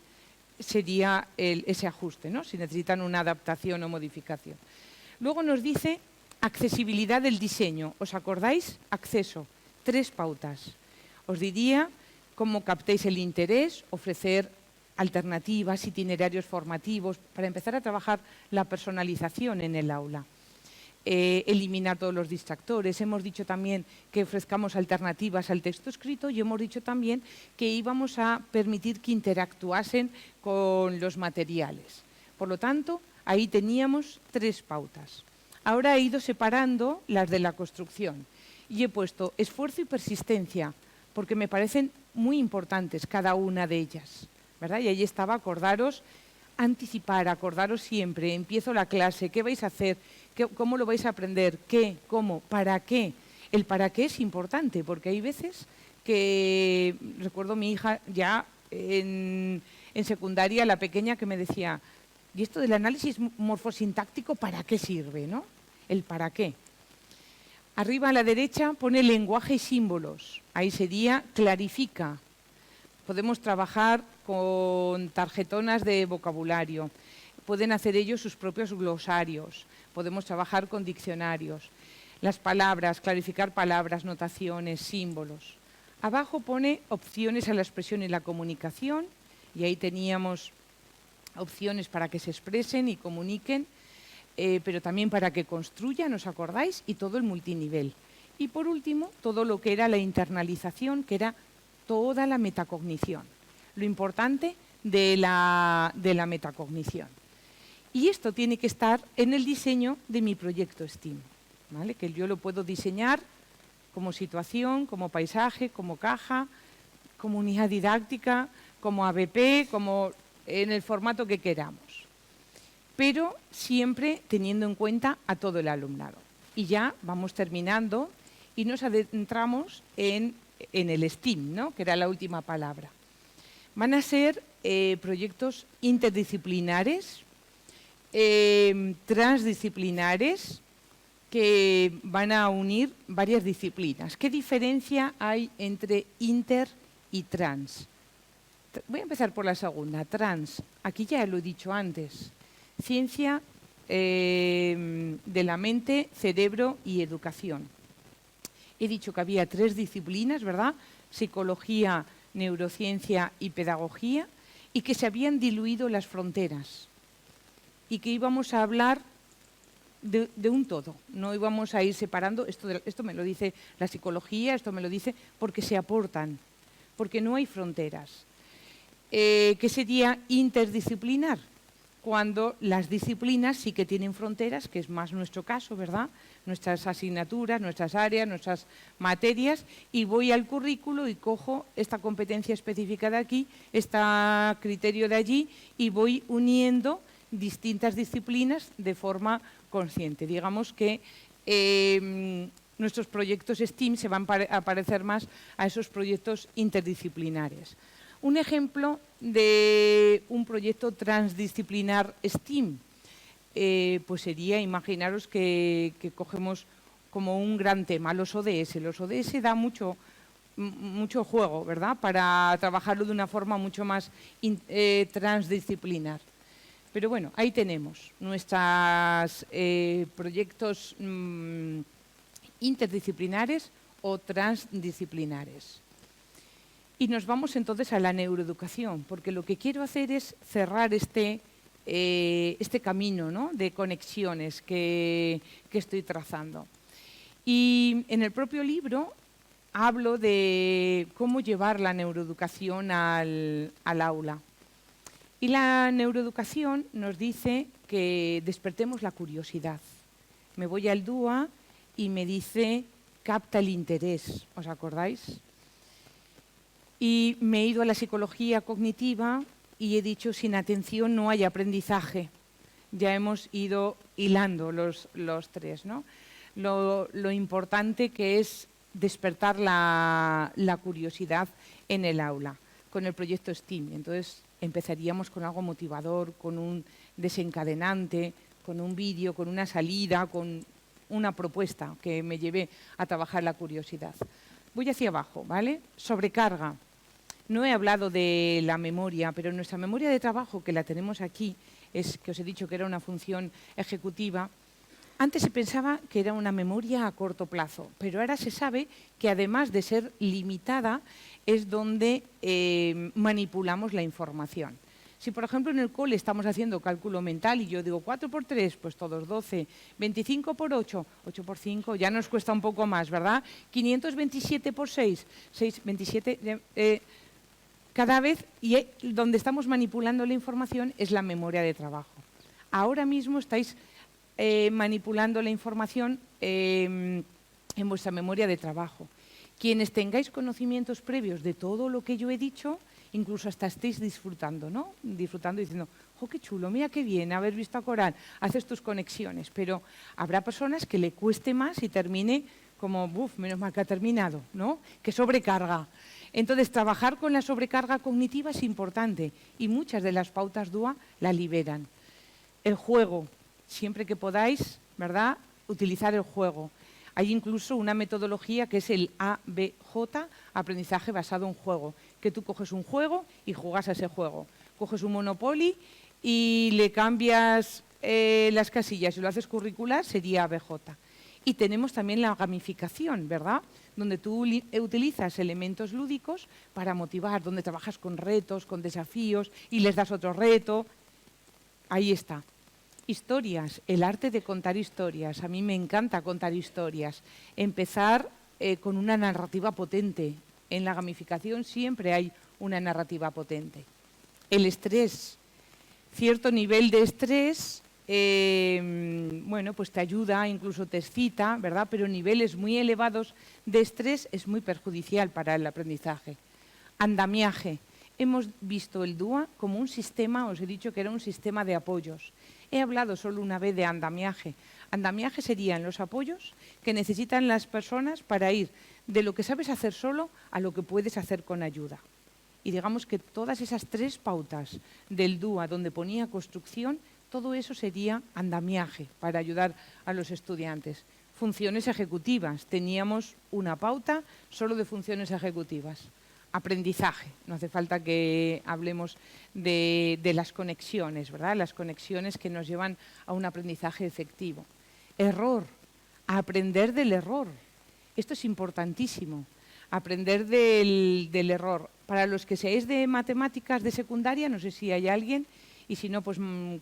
S1: sería ese ajuste, ¿no? Si necesitan una adaptación o modificación. Luego nos dice accesibilidad del diseño. ¿Os acordáis? Acceso. 3 pautas. Os diría cómo captéis el interés, ofrecer alternativas, itinerarios formativos, para empezar a trabajar la personalización en el aula. Eliminar todos los distractores. Hemos dicho también que ofrezcamos alternativas al texto escrito y hemos dicho también que íbamos a permitir que interactuasen con los materiales. Por lo tanto, ahí teníamos 3 pautas. Ahora he ido separando las de la construcción y he puesto esfuerzo y persistencia, porque me parecen muy importantes cada una de ellas, ¿verdad? Y ahí estaba, acordaros, anticipar, acordaros siempre, empiezo la clase, ¿qué vais a hacer? ¿Cómo lo vais a aprender? ¿Qué? ¿Cómo? ¿Para qué? El para qué es importante, porque hay veces que, recuerdo mi hija ya en secundaria, la pequeña, que me decía, ¿y esto del análisis morfosintáctico para qué sirve, no? El para qué. Arriba a la derecha pone lenguaje y símbolos. Ahí sería clarifica. Podemos trabajar con tarjetonas de vocabulario. Pueden hacer ellos sus propios glosarios. Podemos trabajar con diccionarios. Las palabras, clarificar palabras, notaciones, símbolos. Abajo pone opciones a la expresión y la comunicación. Y ahí teníamos opciones para que se expresen y comuniquen, pero también para que construyan, ¿os acordáis? Y todo el multinivel. Y por último, todo lo que era la internalización, que era toda la metacognición. Lo importante de la metacognición. Y esto tiene que estar en el diseño de mi proyecto STEAM, ¿vale? Que yo lo puedo diseñar como situación, como paisaje, como caja, como unidad didáctica, como ABP, como en el formato que queramos. Pero siempre teniendo en cuenta a todo el alumnado. Y ya vamos terminando y nos adentramos en el STEAM, ¿no? Que era la última palabra. Van a ser proyectos interdisciplinares, transdisciplinares, que van a unir varias disciplinas. ¿Qué diferencia hay entre inter y trans? Voy a empezar por la segunda, trans. Aquí ya lo he dicho antes. Ciencia de la mente, cerebro y educación. He dicho que había 3 disciplinas, ¿verdad? Psicología, neurociencia y pedagogía, y que se habían diluido las fronteras y que íbamos a hablar de un todo, no íbamos a ir separando, esto me lo dice la psicología, esto me lo dice, porque se aportan, porque no hay fronteras. ¿Qué sería interdisciplinar? Cuando las disciplinas sí que tienen fronteras, que es más nuestro caso, ¿verdad? Nuestras asignaturas, nuestras áreas, nuestras materias, y voy al currículo y cojo esta competencia específica de aquí, este criterio de allí, y voy uniendo distintas disciplinas de forma consciente. Digamos que nuestros proyectos STEAM se van a parecer más a esos proyectos interdisciplinares. Un ejemplo de un proyecto transdisciplinar STEAM, pues sería, imaginaros que cogemos como un gran tema los ODS. Los ODS da mucho juego, ¿verdad?, para trabajarlo de una forma mucho más transdisciplinar. Pero bueno, ahí tenemos nuestros proyectos interdisciplinares o transdisciplinares. Y nos vamos entonces a la neuroeducación, porque lo que quiero hacer es cerrar este camino, ¿no?, de conexiones que estoy trazando. Y en el propio libro hablo de cómo llevar la neuroeducación al aula. Y la neuroeducación nos dice que despertemos la curiosidad. Me voy al DUA y me dice, capta el interés, ¿os acordáis? Y me he ido a la psicología cognitiva y he dicho, sin atención no hay aprendizaje. Ya hemos ido hilando los 3, ¿no? Lo importante que es despertar la curiosidad en el aula con el proyecto STEAM. Entonces empezaríamos con algo motivador, con un desencadenante, con un vídeo, con una salida, con una propuesta que me lleve a trabajar la curiosidad. Voy hacia abajo, ¿vale? Sobrecarga. No he hablado de la memoria, pero nuestra memoria de trabajo, que la tenemos aquí, es que os he dicho que era una función ejecutiva. Antes se pensaba que era una memoria a corto plazo, pero ahora se sabe que además de ser limitada, es donde manipulamos la información. Si, por ejemplo, en el cole estamos haciendo cálculo mental y yo digo 4 por 3, pues todos 12, 25 por 8, 8 por 5, ya nos cuesta un poco más, ¿verdad? 527 por 6, 27, cada vez, y donde estamos manipulando la información es la memoria de trabajo. Ahora mismo estáis manipulando la información en vuestra memoria de trabajo. Quienes tengáis conocimientos previos de todo lo que yo he dicho, incluso hasta estéis disfrutando, ¿no? Disfrutando y diciendo, ¡oh, qué chulo! Mira qué bien haber visto a Coral, haces tus conexiones. Pero habrá personas que le cueste más y termine como, ¡buf! Menos mal que ha terminado, ¿no? Que sobrecarga. Entonces, trabajar con la sobrecarga cognitiva es importante y muchas de las pautas DUA la liberan. El juego, siempre que podáis, ¿verdad?, utilizar el juego. Hay incluso una metodología que es el ABJ, aprendizaje basado en juego, que tú coges un juego y juegas a ese juego. Coges un Monopoly y le cambias las casillas y lo haces curricular, sería ABJ. Y tenemos también la gamificación, ¿verdad?, donde tú utilizas elementos lúdicos para motivar, donde trabajas con retos, con desafíos y les das otro reto. Ahí está. Historias, el arte de contar historias. A mí me encanta contar historias. Empezar con una narrativa potente. En la gamificación siempre hay una narrativa potente. El estrés. Cierto nivel de estrés, bueno, pues te ayuda, incluso te excita, ¿verdad? Pero niveles muy elevados de estrés es muy perjudicial para el aprendizaje. Andamiaje. Hemos visto el DUA como un sistema, os he dicho que era un sistema de apoyos. He hablado solo una vez de andamiaje. Andamiaje serían los apoyos que necesitan las personas para ir de lo que sabes hacer solo a lo que puedes hacer con ayuda. Y digamos que todas esas 3 pautas del DUA donde ponía construcción, todo eso sería andamiaje para ayudar a los estudiantes. Funciones ejecutivas. Teníamos una pauta solo de funciones ejecutivas. Aprendizaje, no hace falta que hablemos de las conexiones, ¿verdad? Las conexiones que nos llevan a un aprendizaje efectivo. Error, aprender del error. Esto es importantísimo, aprender del error. Para los que seáis de matemáticas de secundaria, no sé si hay alguien, y si no, pues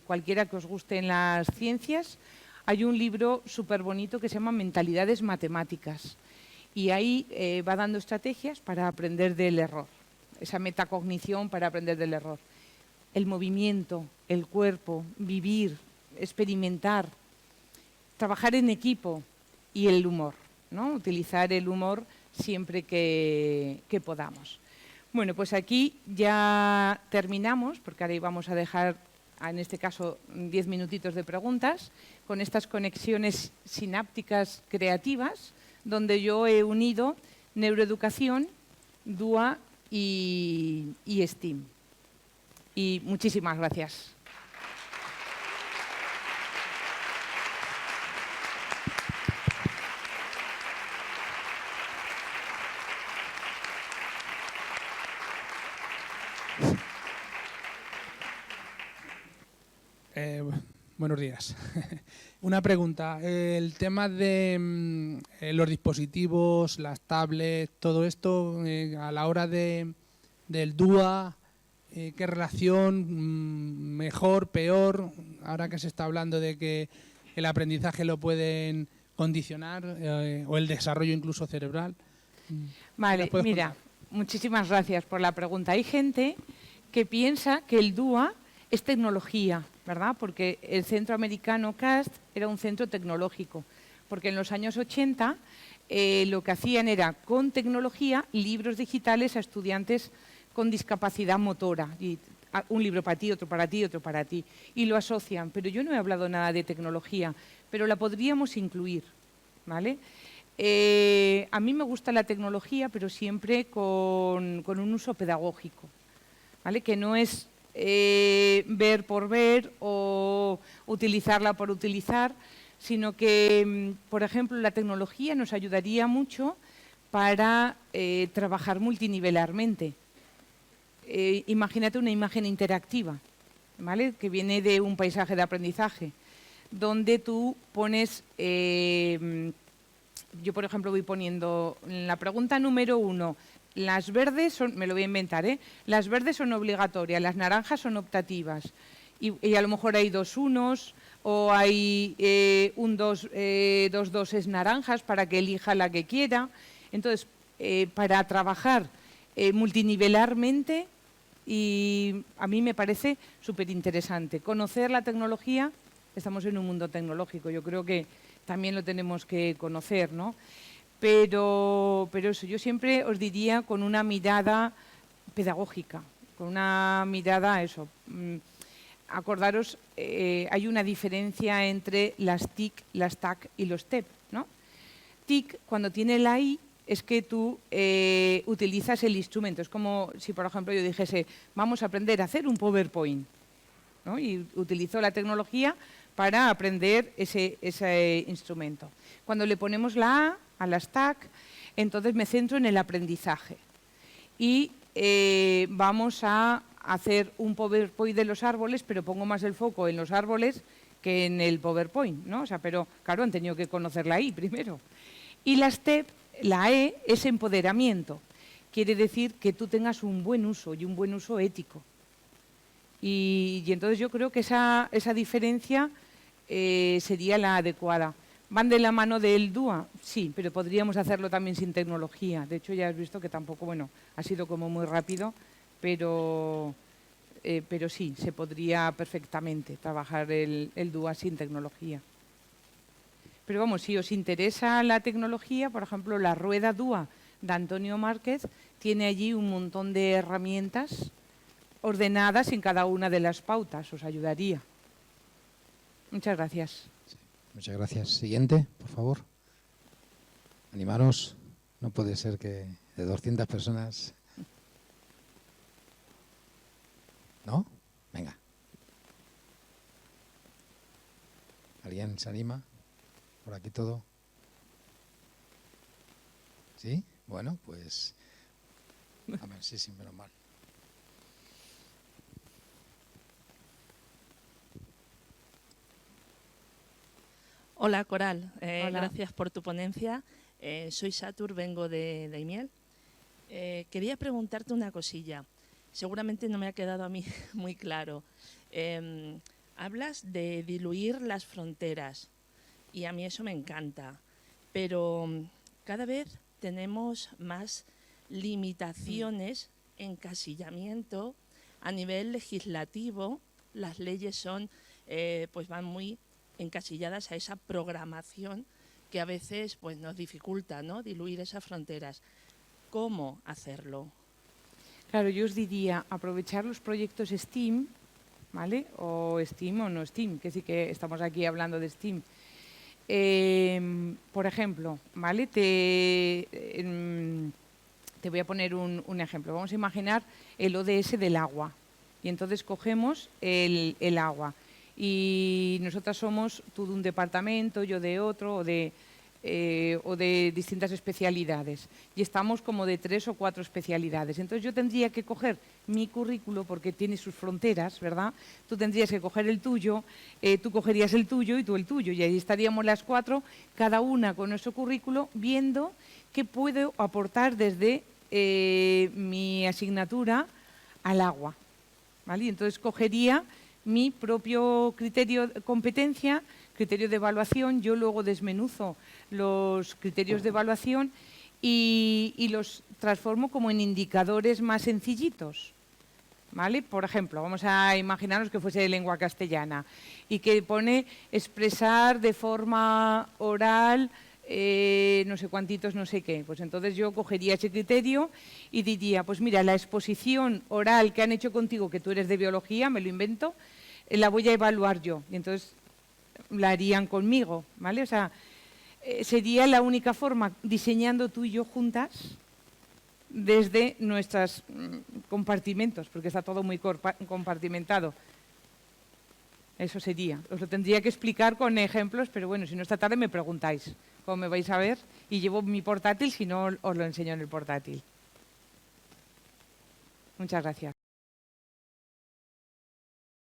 S1: cualquiera que os guste en las ciencias, hay un libro súper bonito que se llama Mentalidades Matemáticas. Y ahí va dando estrategias para aprender del error, esa metacognición para aprender del error. El movimiento, el cuerpo, vivir, experimentar, trabajar en equipo y el humor, ¿no? Utilizar el humor siempre que podamos. Bueno, pues aquí ya terminamos, porque ahora íbamos a dejar, en este caso, 10 minutitos de preguntas, con estas conexiones sinápticas creativas, donde yo he unido neuroeducación, DUA y STEAM. Y muchísimas gracias.
S2: Buenos días. Una pregunta. El tema de los dispositivos, las tablets, todo esto, a la hora del DUA, ¿qué relación? ¿Mejor, peor? Ahora que se está hablando de que el aprendizaje lo pueden condicionar o el desarrollo incluso cerebral.
S1: Vale, mira, muchísimas gracias por la pregunta. Hay gente que piensa que el DUA es tecnología, ¿verdad? Porque el centro americano CAST era un centro tecnológico, porque en los años 80 lo que hacían era, con tecnología, libros digitales a estudiantes con discapacidad motora. Y un libro para ti, otro para ti, otro para ti. Y lo asocian, pero yo no he hablado nada de tecnología, pero la podríamos incluir, ¿vale? A mí me gusta la tecnología, pero siempre con un uso pedagógico, ¿vale? Que no es ver por ver o utilizarla por utilizar, sino que, por ejemplo, la tecnología nos ayudaría mucho para trabajar multinivelarmente. Imagínate una imagen interactiva, ¿vale? Que viene de un paisaje de aprendizaje, donde tú pones, yo por ejemplo voy poniendo en la pregunta número 1, las verdes son, me lo voy a inventar, las verdes son obligatorias, las naranjas son optativas, y a lo mejor hay 2 unos, o hay dos doses naranjas para que elija la que quiera. Entonces, para trabajar multinivelarmente, y a mí me parece súper interesante. Conocer la tecnología, estamos en un mundo tecnológico, yo creo que también lo tenemos que conocer, ¿no? Pero eso, yo siempre os diría con una mirada pedagógica, con una mirada, eso. Acordaros, hay una diferencia entre las TIC, las TAC y los TEP, ¿no? TIC, cuando tiene la I, es que tú utilizas el instrumento. Es como si, por ejemplo, yo dijese, vamos a aprender a hacer un PowerPoint, ¿no? Y utilizo la tecnología para aprender ese instrumento. Cuando le ponemos la A las TAC, entonces me centro en el aprendizaje. Y vamos a hacer un PowerPoint de los árboles, pero pongo más el foco en los árboles que en el PowerPoint, ¿no? O sea, pero claro, han tenido que conocer la I primero. Y las TEP, la E es empoderamiento. Quiere decir que tú tengas un buen uso y un buen uso ético. Y entonces yo creo que esa diferencia sería la adecuada. ¿Van de la mano del DUA? Sí, pero podríamos hacerlo también sin tecnología. De hecho, ya has visto que tampoco, bueno, ha sido como muy rápido, pero sí, se podría perfectamente trabajar el DUA sin tecnología. Pero vamos, si os interesa la tecnología, por ejemplo, la rueda DUA de Antonio Márquez tiene allí un montón de herramientas ordenadas en cada una de las pautas, os ayudaría. Muchas gracias.
S3: Sí, muchas gracias. Siguiente, por favor. Animaros. No puede ser que de 200 personas... ¿No? Venga. ¿Alguien se anima? ¿Por aquí todo? ¿Sí? Bueno, pues... A ver, sí, menos mal.
S4: Hola, Coral.
S1: Hola.
S4: Gracias por tu ponencia. Soy Satur, vengo de Daimiel. Quería preguntarte una cosilla. Seguramente no me ha quedado a mí muy claro. Hablas de diluir las fronteras y a mí eso me encanta, pero cada vez tenemos más limitaciones, encasillamiento a nivel legislativo. Las leyes son, pues van muy encasilladas a esa programación que a veces pues, nos dificulta, ¿no? Diluir esas fronteras. ¿Cómo hacerlo?
S1: Claro, yo os diría aprovechar los proyectos STEAM, ¿vale? O STEAM o no STEAM, que sí que estamos aquí hablando de STEAM. Por ejemplo, ¿vale? Te voy a poner un ejemplo. Vamos a imaginar el ODS del agua. Y entonces cogemos el agua. Y nosotras somos tú de un departamento, yo de otro, o de distintas especialidades. Y estamos como de 3 o 4 especialidades. Entonces yo tendría que coger mi currículo, porque tiene sus fronteras, ¿verdad? Tú tendrías que coger el tuyo, tú cogerías el tuyo y tú el tuyo. Y ahí estaríamos las 4, cada una con nuestro currículo, viendo qué puedo aportar desde mi asignatura al agua, ¿vale? Y entonces cogería mi propio criterio de competencia, criterio de evaluación, yo luego desmenuzo los criterios de evaluación y los transformo como en indicadores más sencillitos, ¿vale? Por ejemplo, vamos a imaginarnos que fuese de lengua castellana y que pone expresar de forma oral no sé cuantitos, no sé qué. Pues entonces yo cogería ese criterio y diría, pues mira, la exposición oral que han hecho contigo, que tú eres de biología, me lo invento, la voy a evaluar yo. Y entonces la harían conmigo, ¿vale? O sea, sería la única forma, diseñando tú y yo juntas desde nuestros compartimentos, porque está todo muy compartimentado. Eso sería. Os lo tendría que explicar con ejemplos, pero bueno, si no esta tarde me preguntáis cómo me vais a ver y llevo mi portátil, si no os lo enseño en el portátil. Muchas gracias.